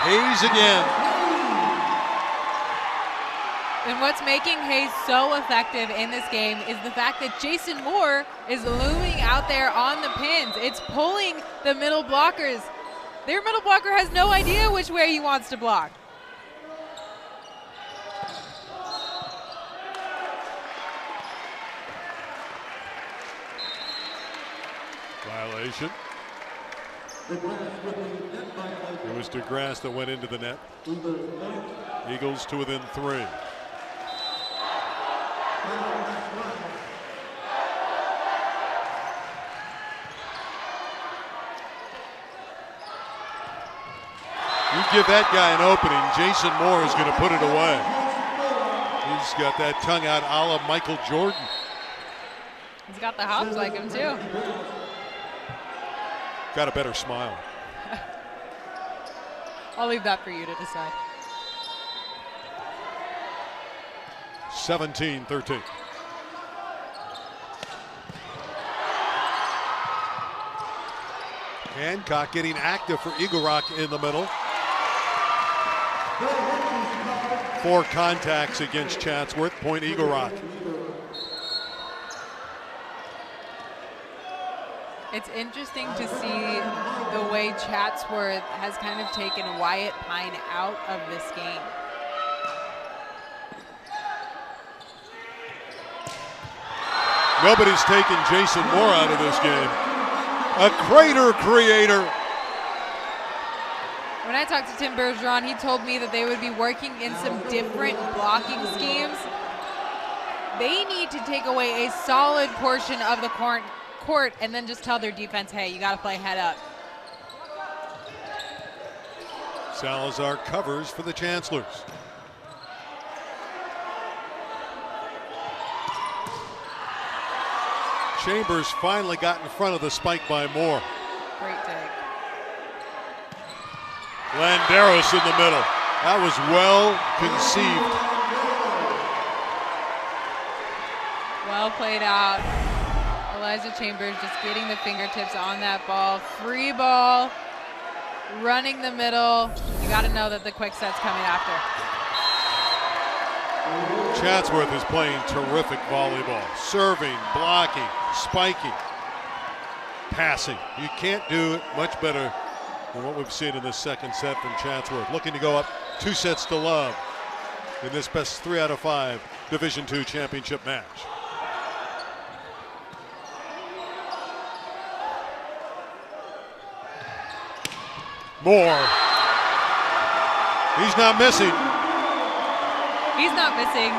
S1: Hayes again.
S2: And what's making Hayes so effective in this game is the fact that Jason Moore is looming out there on the pins. It's pulling the middle blockers. Their middle blocker has no idea which way he wants to block.
S1: Violation. It was DeGrasse that went into the net. Eagles to within 3. give that guy an opening, Jason Moore is going to put it away. He's got that tongue out a la Michael Jordan.
S2: He's got the hops like him too.
S1: Got a better smile.
S2: I'll leave that for you to decide.
S1: 17-13. Hancock getting active for Eagle Rock in the middle. 4 contacts against Chatsworth, point Eagle Rock.
S2: It's interesting to see the way Chatsworth has kind of taken Wyatt Pine out of this game.
S1: Nobody's taken Jason Moore out of this game. A crater creator.
S2: When I talked to Tim Bergeron, he told me that they would be working in some different blocking schemes. They need to take away a solid portion of the court and then just tell their defense, hey, you got to play head up.
S1: Salazar covers for the Chancellors. Chambers finally got in front of the spike by Moore.
S2: Great dig.
S1: Landeros in the middle. That was well conceived.
S2: Well played out. Elijah Chambers just getting the fingertips on that ball. Free ball, running the middle. You got to know that the quick set's coming after.
S1: Chatsworth is playing terrific volleyball. Serving, blocking, spiking, passing. You can't do it much better than what we've seen in this second set from Chatsworth. Looking to go up 2-0 in this best 3 out of 5 Division II championship match. Moore. He's not missing.
S2: He's not missing.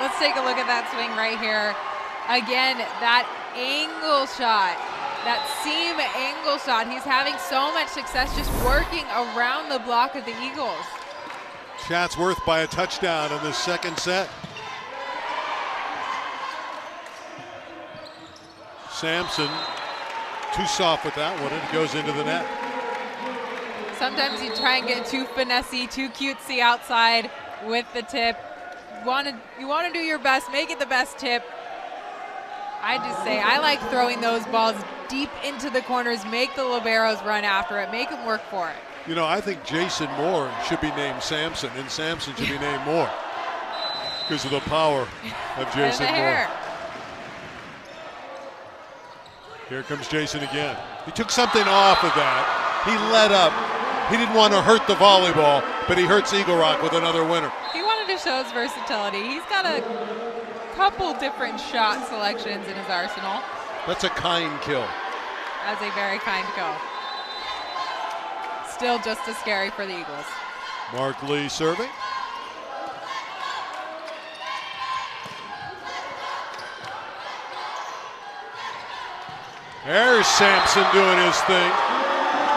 S2: Let's take a look at that swing right here. Again, that angle shot, that seam angle shot. He's having so much success just working around the block of the Eagles.
S1: Chatsworth by a touchdown in the second set. Sampson too soft with that one, and it goes into the net.
S2: Sometimes you try and get too finessey, too cutesy outside with the tip. You want to do your best, make it the best tip. I just say I like throwing those balls deep into the corners, make the liberos run after it, make them work for it.
S1: You know, I think Jason Moore should be named Sampson, and Sampson should be named Moore because of the power of Jason Moore. Here comes Jason again. He took something off of that. He let up. He didn't want to hurt the volleyball, but he hurts Eagle Rock with another winner.
S2: He wanted to show his versatility. He's got a couple different shot selections in his arsenal.
S1: That's a kind kill.
S2: That's a very kind kill. Still just as scary for the Eagles.
S1: Mark Lee serving. There's Sampson doing his thing.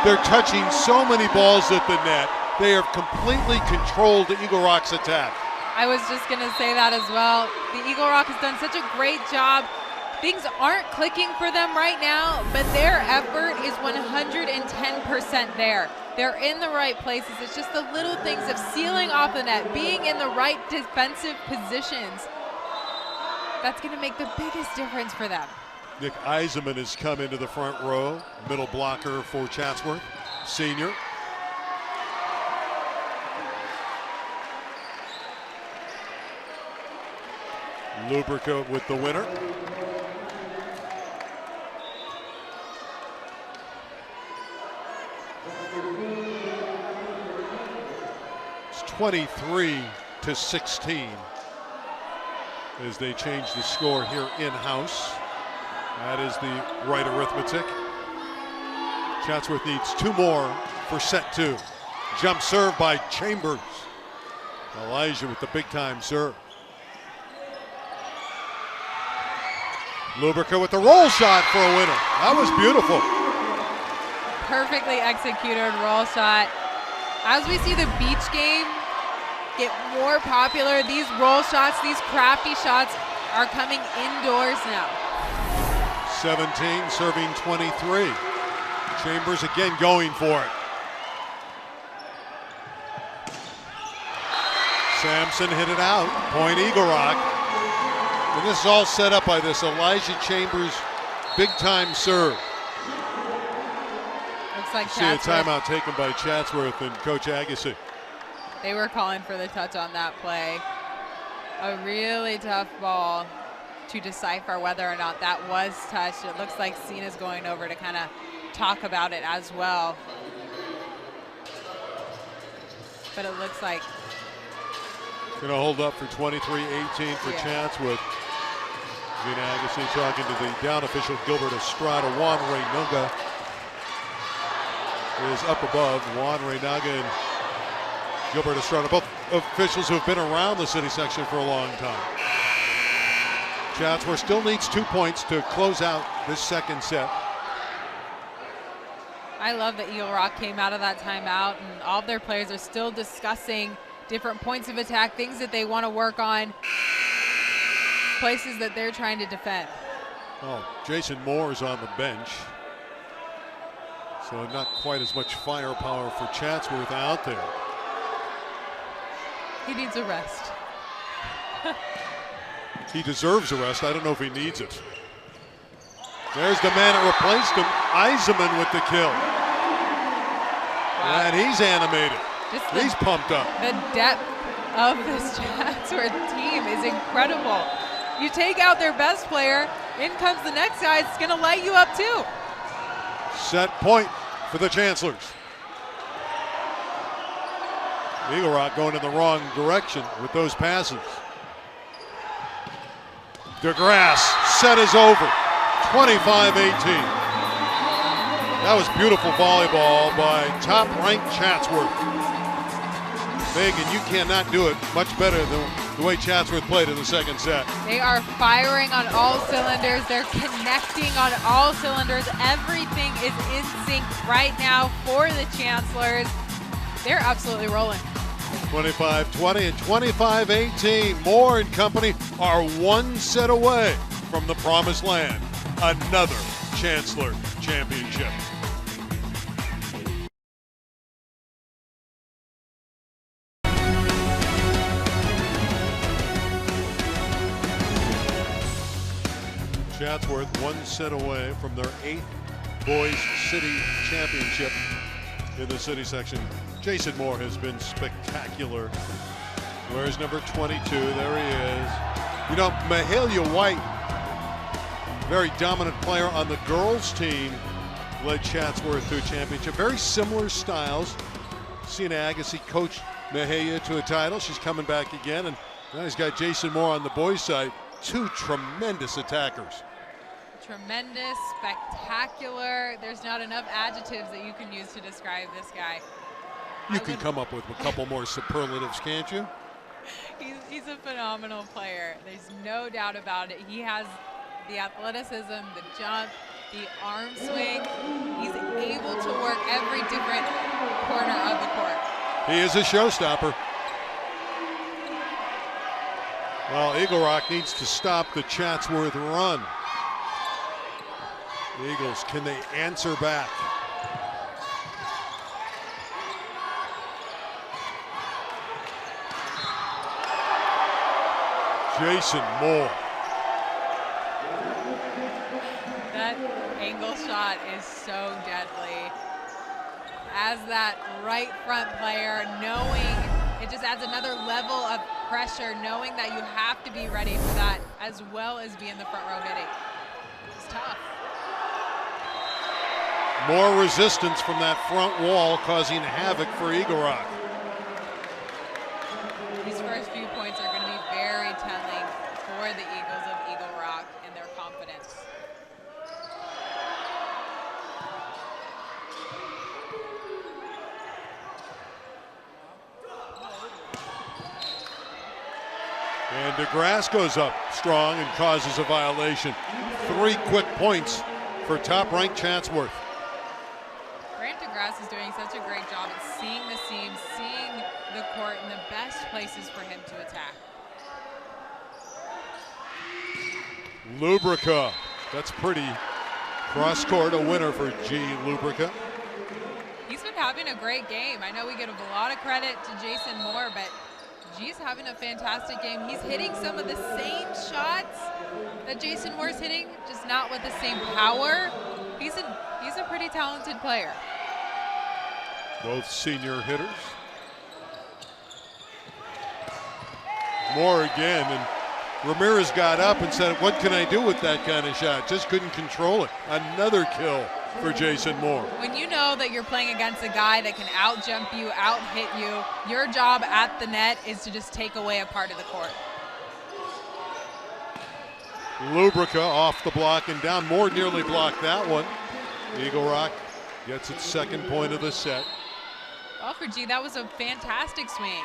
S1: They're touching so many balls at the net. They have completely controlled the Eagle Rock's attack.
S2: I was just going to say that as well. The Eagle Rock has done such a great job. Things aren't clicking for them right now, but their effort is 110% there. They're in the right places. It's just the little things of sealing off the net, being in the right defensive positions. That's going to make the biggest difference for them.
S1: Nick Eisenman has come into the front row, middle blocker for Chatsworth, senior. Lubrica with the winner. It's 23-16 as they change the score here in-house. That is the right arithmetic. Chatsworth needs 2 more for set 2. Jump serve by Chambers. Elijah with the big time serve. Lubrica with the roll shot for a winner. That was beautiful.
S2: Perfectly executed roll shot. As we see the beach game get more popular, these roll shots, these crafty shots are coming indoors now.
S1: 17 serving 23. Chambers again going for it. Sampson hit it out. Point Eagle Rock. And this is all set up by this Elijah Chambers big time serve.
S2: Looks like
S1: See a timeout taken by Chatsworth and Coach Agassi.
S2: They were calling for the touch on that play. A really tough ball to decipher whether or not that was touched. It looks like Cena's going over to kind of talk about it as well. But it looks like
S1: going to hold up for 23-18 for Chatsworth. Gina Agassi talking to the down official Gilbert Estrada. Juan Reynoga is up above. Juan Reynoga and Gilbert Estrada, both officials who have been around the city section for a long time. Chatsworth still needs 2 points to close out this second set.
S2: I love that Eagle Rock came out of that timeout and all of their players are still discussing different points of attack, things that they want to work on, places that they're trying to defend.
S1: Oh, Jason Moore is on the bench. So not quite as much firepower for Chatsworth out there.
S2: He needs a rest.
S1: He deserves a rest. I don't know if he needs it. There's the man that replaced him, Eisenman with the kill. Wow. And he's animated. He's pumped up.
S2: The depth of this Chatsworth team is incredible. You take out their best player, in comes the next guy, it's going to light you up too.
S1: Set point for the Chancellors. Eagle Rock going in the wrong direction with those passes. DeGrasse, set is over, 25-18. That was beautiful volleyball by top-ranked Chatsworth. Megan, you cannot do it much better than the way Chatsworth played in the second set.
S2: They are firing on all cylinders. They're connecting on all cylinders. Everything is in sync right now for the Chancellors. They're absolutely rolling.
S1: 25-20 and 25-18. Moore and company are one set away from the promised land. Another Chancellor championship. Chatsworth one set away from their 8th boys city championship in the city section. Jason Moore has been spectacular. Where's number 22? There he is. You know, Mahalia White, very dominant player on the girls team, led Chatsworth to a championship. Very similar styles. Sina Agassi coached Mahalia to a title. She's coming back again, and now he's got Jason Moore on the boys' side. Two tremendous attackers.
S2: Tremendous, spectacular. There's not enough adjectives that you can use to describe this guy.
S1: You can come up with a couple more superlatives, can't you?
S2: He's a phenomenal player. There's no doubt about it. He has the athleticism, the jump, the arm swing. He's able to work every different corner of the court.
S1: He is a showstopper. Well, Eagle Rock needs to stop the Chatsworth run. The Eagles, can they answer back? Jason Moore.
S2: That angle shot is so deadly. As that right front player, knowing it just adds another level of pressure, knowing that you have to be ready for that as well as be in the front row hitting. It's tough.
S1: More resistance from that front wall causing havoc for Eagle Rock.
S2: These first few points are going to be very telling for the Eagles of Eagle Rock and their confidence.
S1: And DeGrasse goes up strong and causes a violation. 3 quick points for top-ranked Chatsworth.
S2: DeGrasse Grass is doing such a great job at seeing the seams, seeing the court in the best places for him to attack.
S1: Lubrica, that's pretty. Cross court, a winner for G. Lubrica.
S2: He's been having a great game. I know we give a lot of credit to Jason Moore, but G's having a fantastic game. He's hitting some of the same shots that Jason Moore's hitting, just not with the same power. He's a pretty talented player.
S1: Both senior hitters. Moore again, and Ramirez got up and said, what can I do with that kind of shot? Just couldn't control it. Another kill for Jason Moore.
S2: When you know that you're playing against a guy that can out-jump you, out-hit you, your job at the net is to just take away a part of the court.
S1: Lubrica off the block and down. Moore nearly blocked that one. Eagle Rock gets its second point of the set.
S2: Well, for G, that was a fantastic swing.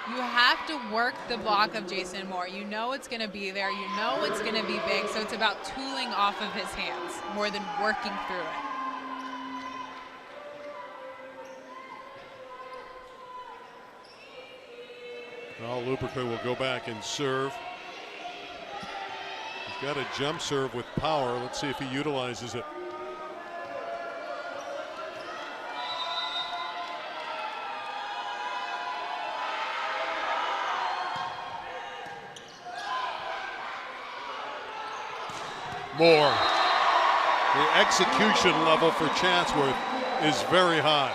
S2: You have to work the block of Jason Moore. You know it's going to be there. You know it's going to be big. So it's about tooling off of his hands more than working through it.
S1: Well, Lubrica will go back and serve. He's got a jump serve with power. Let's see if he utilizes it. Moore. The execution level for Chatsworth is very high.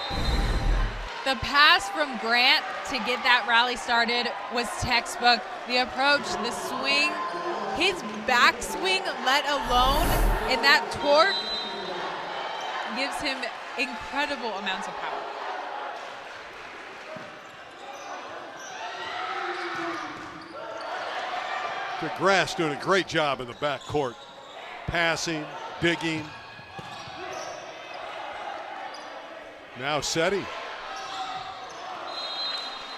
S2: The pass from Grant to get that rally started was textbook. The approach, the swing, his backswing, let alone, and that torque gives him incredible amounts of power.
S1: DeGrasse doing a great job in the backcourt. Passing, digging. Now Seti.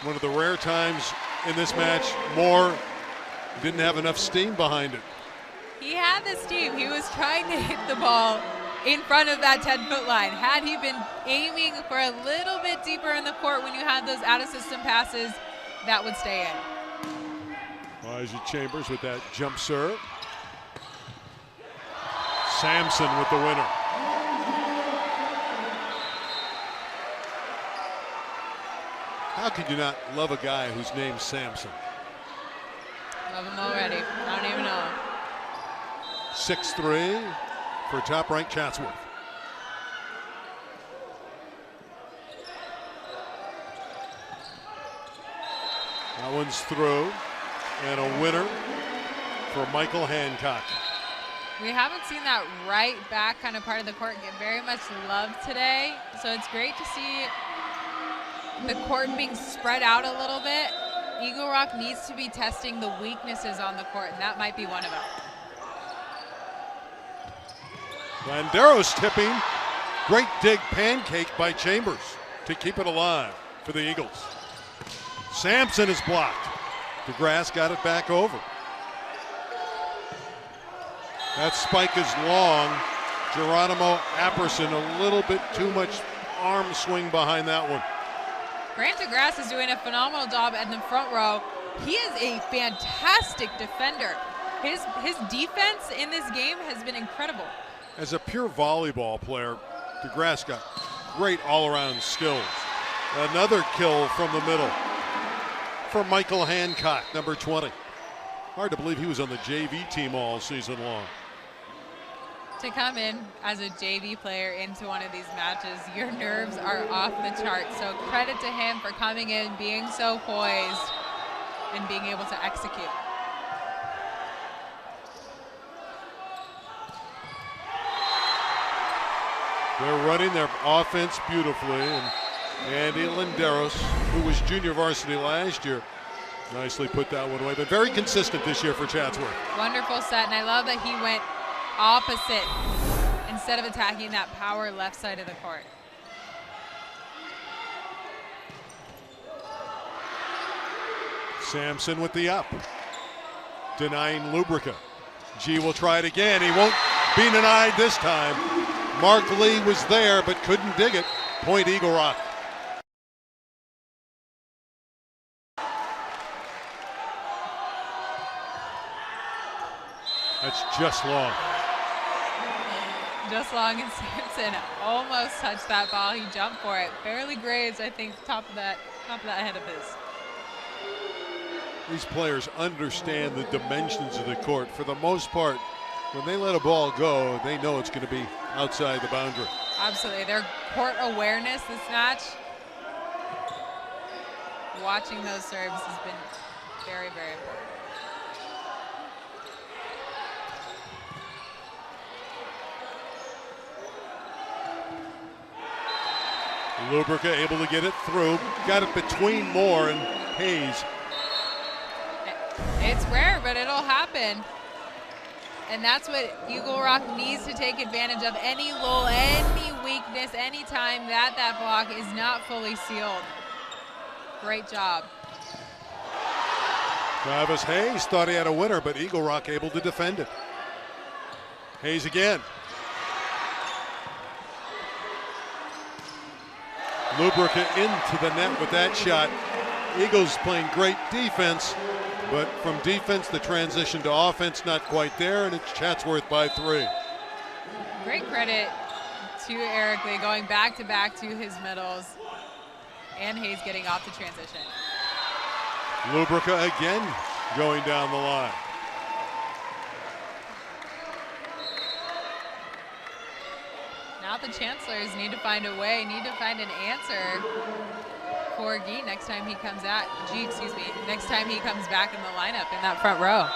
S1: One of the rare times in this match, Moore didn't have enough steam behind it.
S2: He had the steam. He was trying to hit the ball in front of that 10-foot line. Had he been aiming for a little bit deeper in the court when you had those out-of-system passes, that would stay in.
S1: Elijah Chambers with that jump serve. Sampson with the winner. How could you not love a guy whose name's Sampson?
S2: Love him already. I don't even know him.
S1: 6-3 for top-ranked Chatsworth. That one's through, and a winner for Michael Hancock.
S2: We haven't seen that right back kind of part of the court get very much love today, so it's great to see the court being spread out a little bit. Eagle Rock needs to be testing the weaknesses on the court, and that might be one of them.
S1: Landeros tipping. Great dig pancake by Chambers to keep it alive for the Eagles. Sampson is blocked. DeGrasse got it back over. That spike is long. Geronimo Apperson, a little bit too much arm swing behind that one.
S2: Grant DeGrasse is doing a phenomenal job in the front row. He is a fantastic defender. His defense in this game has been incredible.
S1: As a pure volleyball player, DeGrasse got great all-around skills. Another kill from the middle for Michael Hancock, number 20. Hard to believe he was on the JV team all season long.
S2: To come in as a JV player into one of these matches, your nerves are off the charts. So credit to him for coming in, being so poised, and being able to execute.
S1: They're running their offense beautifully, and Andy Landeros, who was junior varsity last year, nicely put that one away, but very consistent this year for Chatsworth.
S2: Wonderful set, and I love that he went opposite instead of attacking that power left side of the court.
S1: Sampson with the up, denying Lubrica. G will try it again. He won't be denied this time. Mark Lee was there but couldn't dig it. Point Eagle Rock. That's just long.
S2: Just long, and Sampson almost touched that ball. He jumped for it. Barely grazed, I think, top of that head of his.
S1: These players understand the dimensions of the court. For the most part, when they let a ball go, they know it's going to be outside the boundary.
S2: Absolutely. Their court awareness this match, watching those serves has been very, very important.
S1: Lubrica able to get it through. Got it between Moore and Hayes.
S2: It's rare, but it'll happen. And that's what Eagle Rock needs to take advantage of. Any lull, any weakness, any time that block is not fully sealed. Great job.
S1: Travis Hayes thought he had a winner, but Eagle Rock able to defend it. Hayes again. Lubrica into the net with that shot. Eagles playing great defense, but from defense the transition to offense not quite there, and it's Chatsworth by 3.
S2: Great credit to Eric Lee going back to back to his middles, and Hayes getting off the transition.
S1: Lubrica again going down the line.
S2: Now the Chancellors need to find a way, need to find an answer for Guy next time he comes next time he comes back in the lineup in that front row.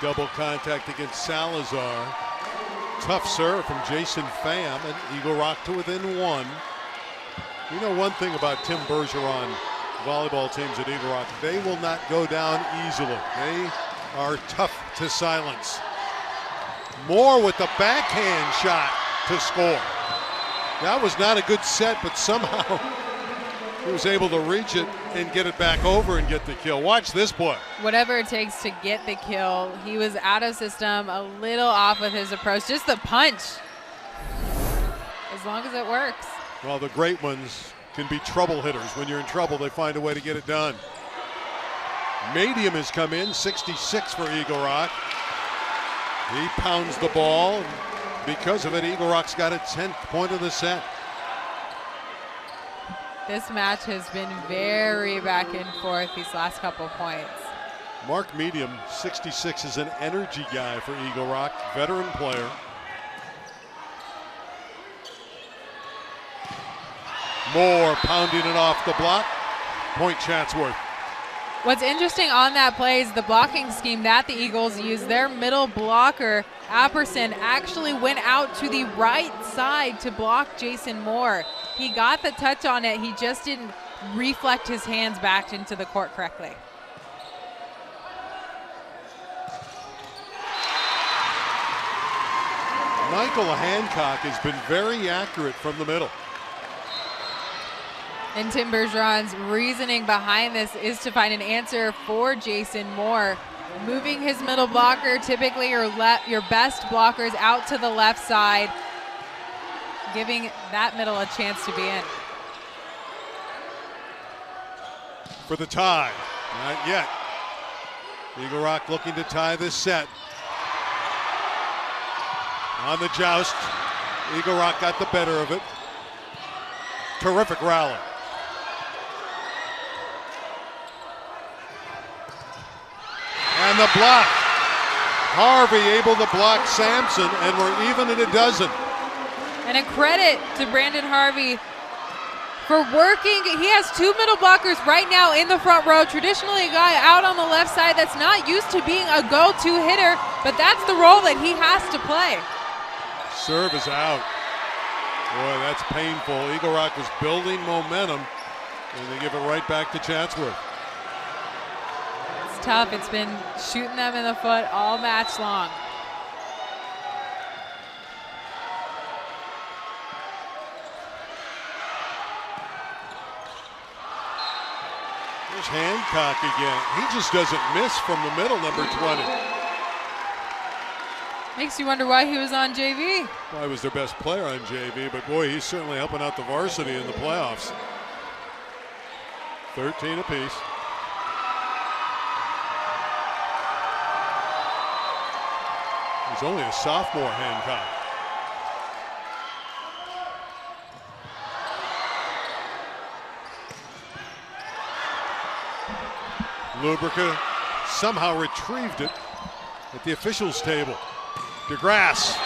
S1: Double contact against Salazar. Tough serve from Jason Pham, and Eagle Rock to within 1. You know one thing about Tim Bergeron volleyball teams at Eagle Rock, they will not go down easily. They are tough to silence. Moore with the backhand shot to score. That was not a good set, but somehow he was able to reach it and get it back over and get the kill. Watch this play.
S2: Whatever it takes to get the kill. He was out of system, a little off with his approach. Just the punch, as long as it works.
S1: Well, the great ones can be trouble hitters. When you're in trouble, they find a way to get it done. Medium has come in, 66 for Eagle Rock. He pounds the ball, and because of it, Eagle Rock's got a 10th point of the set.
S2: This match has been very back and forth these last couple points.
S1: Mark Medium, 66, is an energy guy for Eagle Rock, veteran player. Moore pounding it off the block. Point Chatsworth.
S2: What's interesting on that play is the blocking scheme that the Eagles used. Their middle blocker, Apperson, actually went out to the right side to block Jason Moore. He got the touch on it. He just didn't reflect his hands back into the court correctly.
S1: Michael Hancock has been very accurate from the middle.
S2: And Tim Bergeron's reasoning behind this is to find an answer for Jason Moore. Moving his middle blocker, typically your best blockers out to the left side, giving that middle a chance to be in.
S1: For the tie, not yet. Eagle Rock looking to tie this set. On the joust, Eagle Rock got the better of it. Terrific rally. And the block. Harvey able to block Sampson, and we're even at a dozen.
S2: And a credit to Brandon Harvey for working. He has 2 middle blockers right now in the front row. Traditionally a guy out on the left side that's not used to being a go-to hitter, but that's the role that he has to play.
S1: Serve is out. Boy, that's painful. Eagle Rock was building momentum, and they give it right back to Chatsworth.
S2: It's tough. It's been shooting them in the foot all match long.
S1: There's Hancock again. He just doesn't miss from the middle, number 20.
S2: Makes you wonder why he was on JV.
S1: Well, he was their best player on JV, but boy, he's certainly helping out the varsity in the playoffs. 13 apiece. He's only a sophomore, Hancock. Lubrica somehow retrieved it at the officials' table. DeGrasse.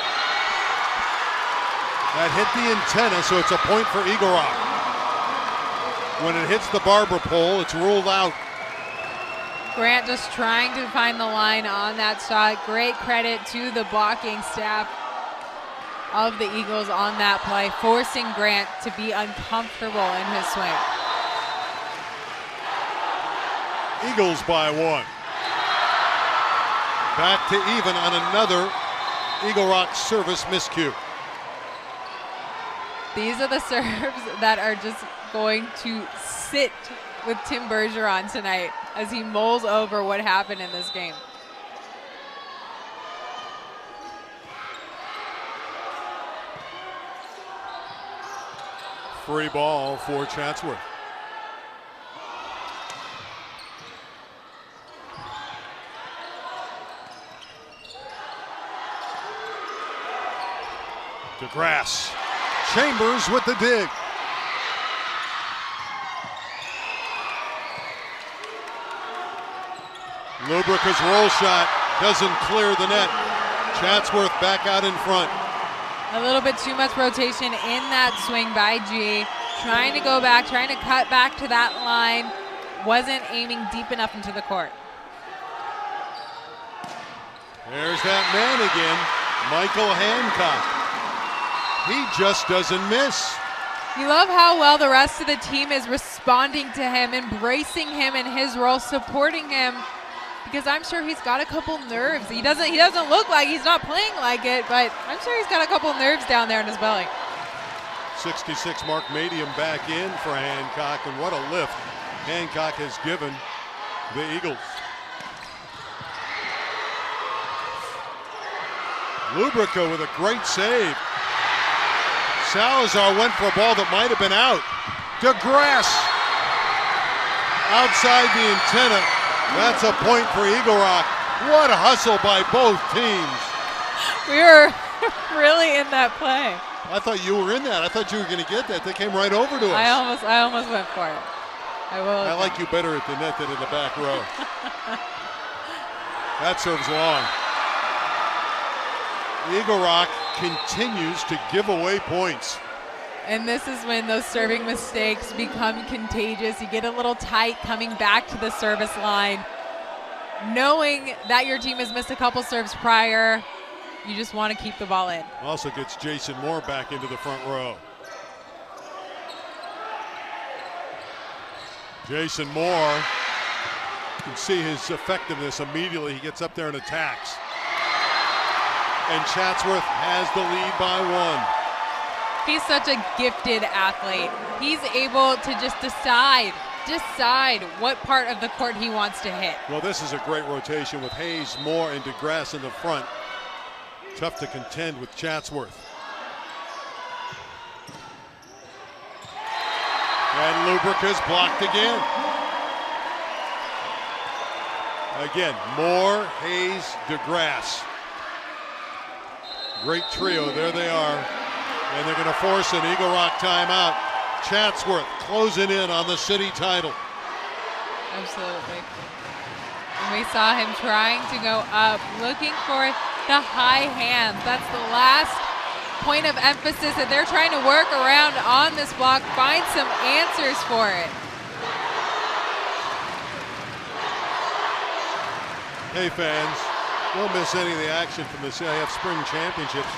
S1: That hit the antenna, so it's a point for Eagle Rock. When it hits the barber pole, it's ruled out.
S2: Grant just trying to find the line on that shot. Great credit to the blocking staff of the Eagles on that play, forcing Grant to be uncomfortable in his swing.
S1: Eagles by 1. Back to even on another Eagle Rock service miscue.
S2: These are the serves that are just going to sit with Tim Bergeron tonight as he mulls over what happened in this game.
S1: Free ball for Chatsworth. DeGrasse. Chambers with the dig. Lubrica's roll shot doesn't clear the net. Chatsworth back out in front.
S2: A little bit too much rotation in that swing by G. Trying to go back, trying to cut back to that line. Wasn't aiming deep enough into the court.
S1: There's that man again, Michael Hancock. He just doesn't miss.
S2: You love how well the rest of the team is responding to him, embracing him in his role, supporting him, because I'm sure he's got a couple nerves. He doesn't look like he's not playing like it, but I'm sure he's got a couple nerves down there in his belly.
S1: 66 Mark Medium back in for Hancock, and what a lift Hancock has given the Eagles. Lubrica with a great save. Salazar went for a ball that might have been out. DeGrasse outside the antenna. That's a point for Eagle Rock. What a hustle by both teams.
S2: We were really in that play.
S1: I thought you were in that. I thought you were going to get that. They came right over to us.
S2: I almost went for it.
S1: I like you better at the net than in the back row. That serves long. Eagle Rock continues to give away points.
S2: And this is when those serving mistakes become contagious. You get a little tight coming back to the service line. Knowing that your team has missed a couple serves prior, you just want to keep the ball in.
S1: Also gets Jason Moore back into the front row. Jason Moore, you can see his effectiveness immediately. He gets up there and attacks. And Chatsworth has the lead by 1.
S2: He's such a gifted athlete. He's able to just decide what part of the court he wants to hit.
S1: Well, this is a great rotation with Hayes, Moore, and DeGrasse in the front. Tough to contend with Chatsworth. And Lubrica's blocked again. Again, Moore, Hayes, DeGrasse. Great trio, there they are. And they're going to force an Eagle Rock timeout. Chatsworth closing in on the city title.
S2: Absolutely. And we saw him trying to go up, looking for the high hands. That's the last point of emphasis that they're trying to work around on this block, find some answers for it.
S1: Hey fans, don't miss any of the action from the CIF Spring Championships.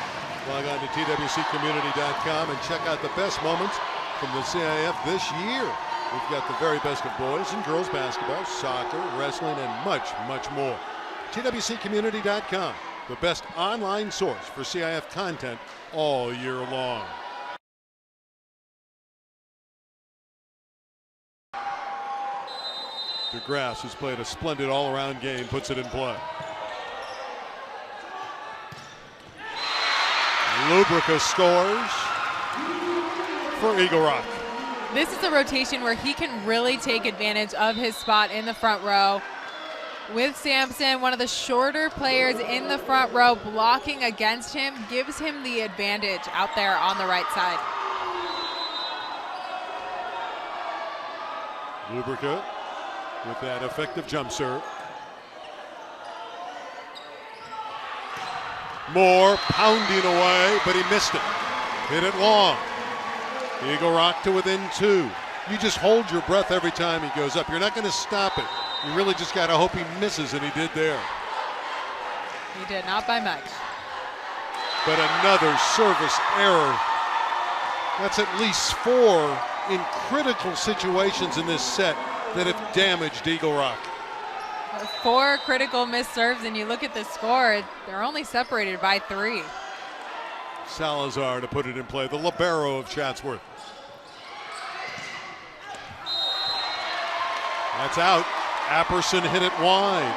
S1: Log on to twccommunity.com and check out the best moments from the CIF this year. We've got the very best of boys and girls basketball, soccer, wrestling, and much, much more. twccommunity.com, the best online source for CIF content all year long. DeGrasse, who's played a splendid all-around game, puts it in play. Lubrica scores for Eagle Rock.
S2: This is a rotation where he can really take advantage of his spot in the front row. With Sampson, one of the shorter players in the front row, blocking against him, gives him the advantage out there on the right side.
S1: Lubrica with that effective jump serve. Moore pounding away, but he missed it. Hit it long. Eagle Rock to within 2. You just hold your breath every time he goes up. You're not going to stop it. You really just got to hope he misses, and he did there.
S2: He did, not by much.
S1: But another service error. That's at least 4 in critical situations in this set that have damaged Eagle Rock.
S2: 4 critical missed serves, and you look at the score, they're only separated by 3.
S1: Salazar to put it in play, the libero of Chatsworth. That's out. Apperson hit it wide.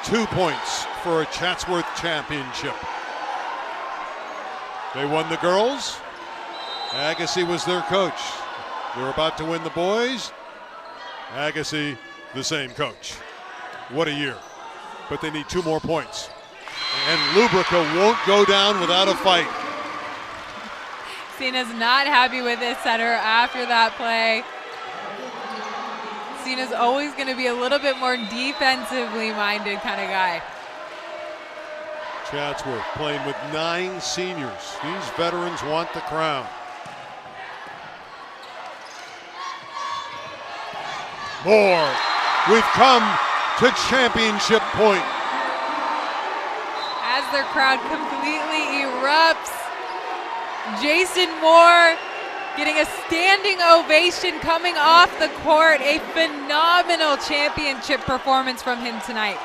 S1: 2 points for a Chatsworth championship. They won the girls. Agassi was their coach. They're about to win the boys. Agassi, the same coach. What a year. But they need 2 more points. And Lubrica won't go down without a fight.
S2: Cena's not happy with this setter after that play. Cena's always going to be a little bit more defensively minded kind of guy.
S1: Chatsworth playing with 9 seniors. These veterans want the crown. Moore, we've come to championship point.
S2: As their crowd completely erupts, Jason Moore getting a standing ovation coming off the court. A phenomenal championship performance from him tonight.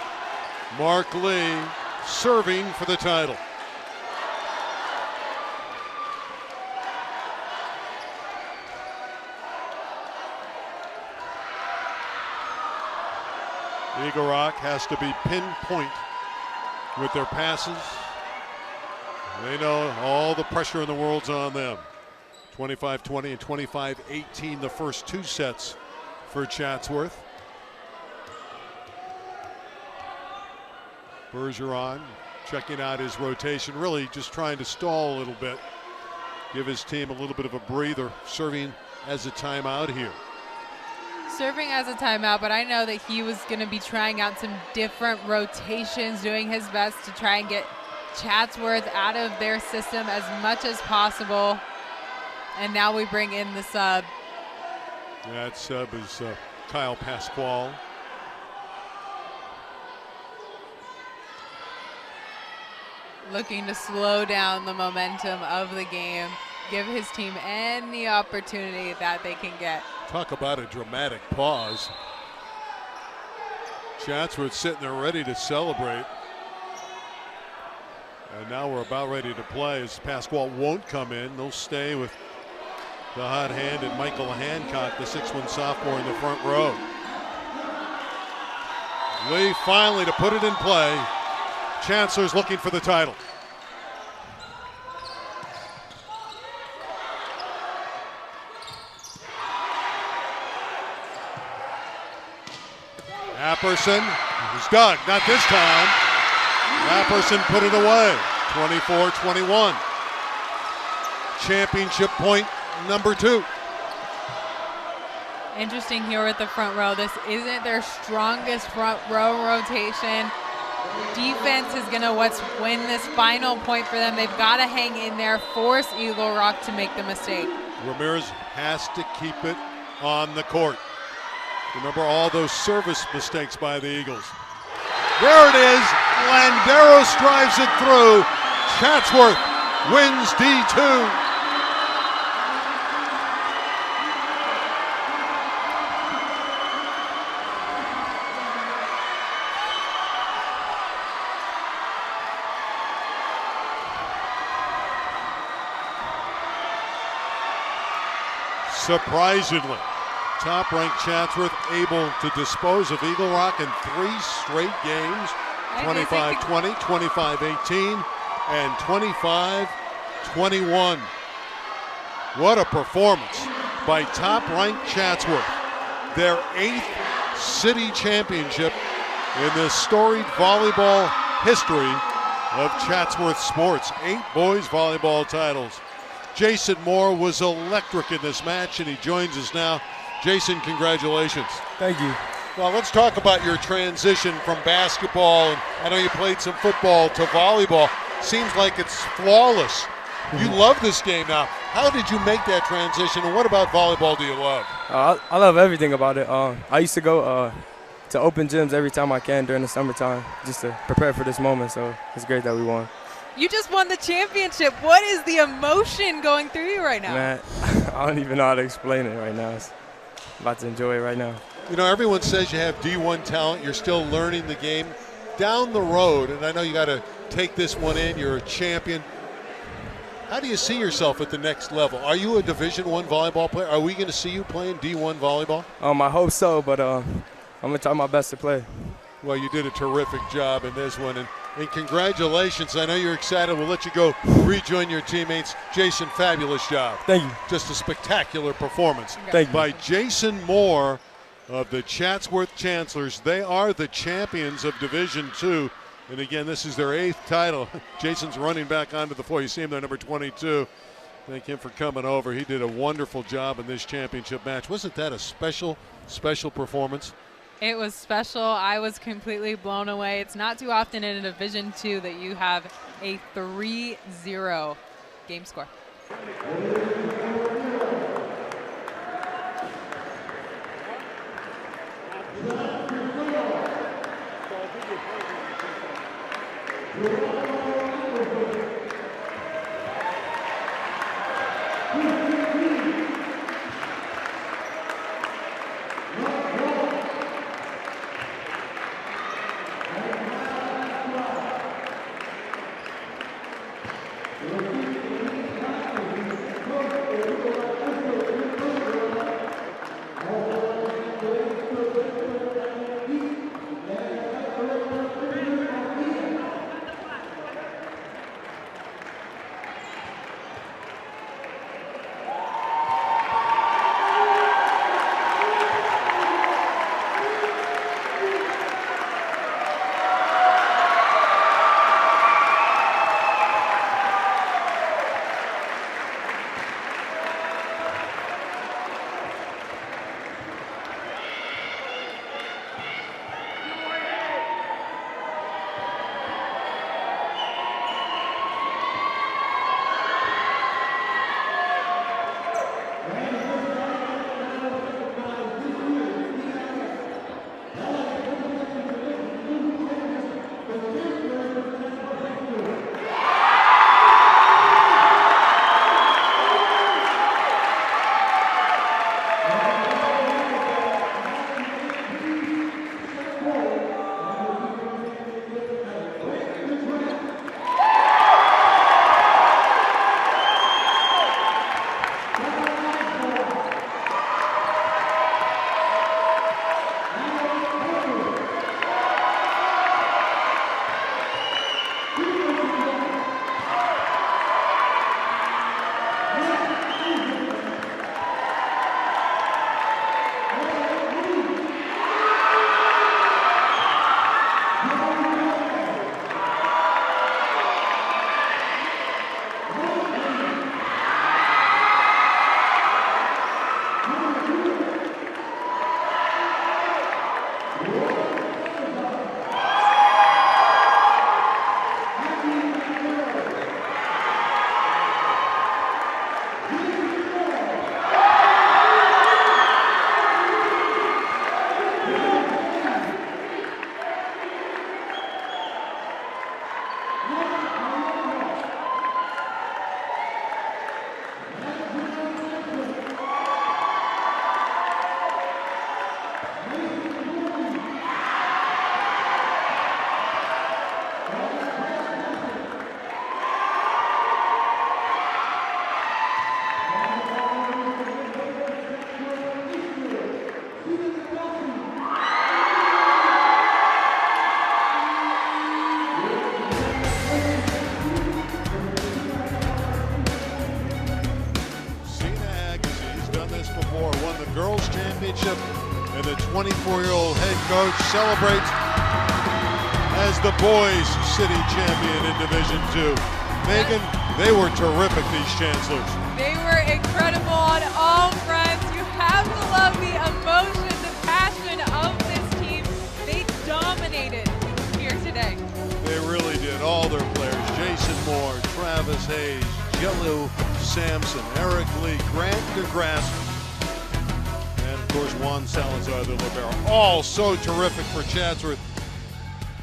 S1: Mark Lee serving for the title. Eagle Rock has to be pinpoint with their passes. They know all the pressure in the world's on them. 25-20 and 25-18 the first 2 sets for Chatsworth. Bergeron checking out his rotation, really just trying to stall a little bit, give his team a little bit of a breather, serving as a timeout here.
S2: Serving as a timeout, but I know that he was going to be trying out some different rotations, doing his best to try and get Chatsworth out of their system as much as possible. And now we bring in the sub.
S1: That sub is Kyle Pasquale.
S2: Looking to slow down the momentum of the game, give his team any opportunity that they can get.
S1: Talk about a dramatic pause. Chatsworth sitting there ready to celebrate. And now we're about ready to play as Pasquale won't come in. They'll stay with the hot-handed Michael Hancock, the 6'1" sophomore in the front row. Lee finally to put it in play. Chancellor's looking for the title. Apperson is dug, not this time. Apperson put it away, 24-21. Championship point number 2.
S2: Interesting here with the front row. This isn't their strongest front row rotation. Defense is going to win this final point for them. They've got to hang in there, force Eagle Rock to make the mistake.
S1: Ramirez has to keep it on the court. Remember all those service mistakes by the Eagles. There it is. Landeros drives it through. Chatsworth wins D2. Surprisingly, top-ranked Chatsworth able to dispose of Eagle Rock in 3 straight games, 25-20, 25-18, and 25-21. What a performance by top-ranked Chatsworth. Their 8th city championship in the storied volleyball history of Chatsworth sports. 8 boys volleyball titles. Jason Moore was electric in this match, and he joins us now. Jason, congratulations.
S3: Thank you.
S1: Well, let's talk about your transition from basketball, and I know you played some football, to volleyball. Seems like it's flawless. You love this game now. How did you make that transition, and what about volleyball do you love?
S3: I love everything about it. I used to go to open gyms every time I can during the summertime just to prepare for this moment, so it's great that we won.
S2: You just won the championship. What is the emotion going through you right now?
S3: Man, I don't even know how to explain it right now. I'm about to enjoy it right now.
S1: You know, everyone says you have D1 talent. You're still learning the game. Down the road, and I know you got to take this one in, you're a champion. How do you see yourself at the next level? Are you a Division I volleyball player? Are we going to see you playing D1 volleyball?
S3: I hope so, but I'm going to try my best to play.
S1: Well, you did a terrific job in this one, and congratulations. I know you're excited. We'll let you go rejoin your teammates. Jason, fabulous job.
S3: Thank you.
S1: Just a spectacular performance.
S3: Thank you.
S1: By Jason Moore of the Chatsworth Chancellors. They are the champions of Division II. And again, this is their 8th title. Jason's running back onto the floor. You see him there, number 22. Thank him for coming over. He did a wonderful job in this championship match. Wasn't that a special performance?
S2: It was special. I was completely blown away. It's not too often in a Division II that you have a 3-0 game score.
S1: girls championship, and the 24-year-old head coach celebrates as the boys city champion in Division II. Megan, they were terrific, these Chancellors.
S2: They were incredible on all fronts. You have to love the emotion, the passion of this team. They dominated here today.
S1: They really did. All their players, Jason Moore, Travis Hayes, Jellu Sampson, Eric Lee, Grant DeGrasse, and of course Juan Salazar, the libero. All so terrific for Chatsworth,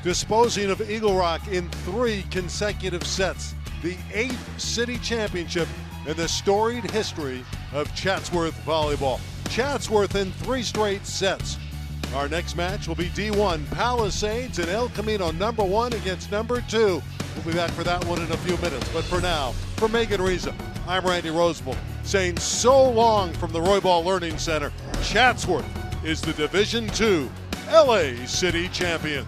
S1: disposing of Eagle Rock in 3 consecutive sets. The 8th city championship in the storied history of Chatsworth volleyball. Chatsworth in 3 straight sets. Our next match will be D1 Palisades and El Camino #1 against #2. We'll be back for that one in a few minutes. But for now, for Megan Riza, I'm Randy Roosevelt saying so long from the Volleyball Learning Center. Chatsworth is the Division II LA City champions.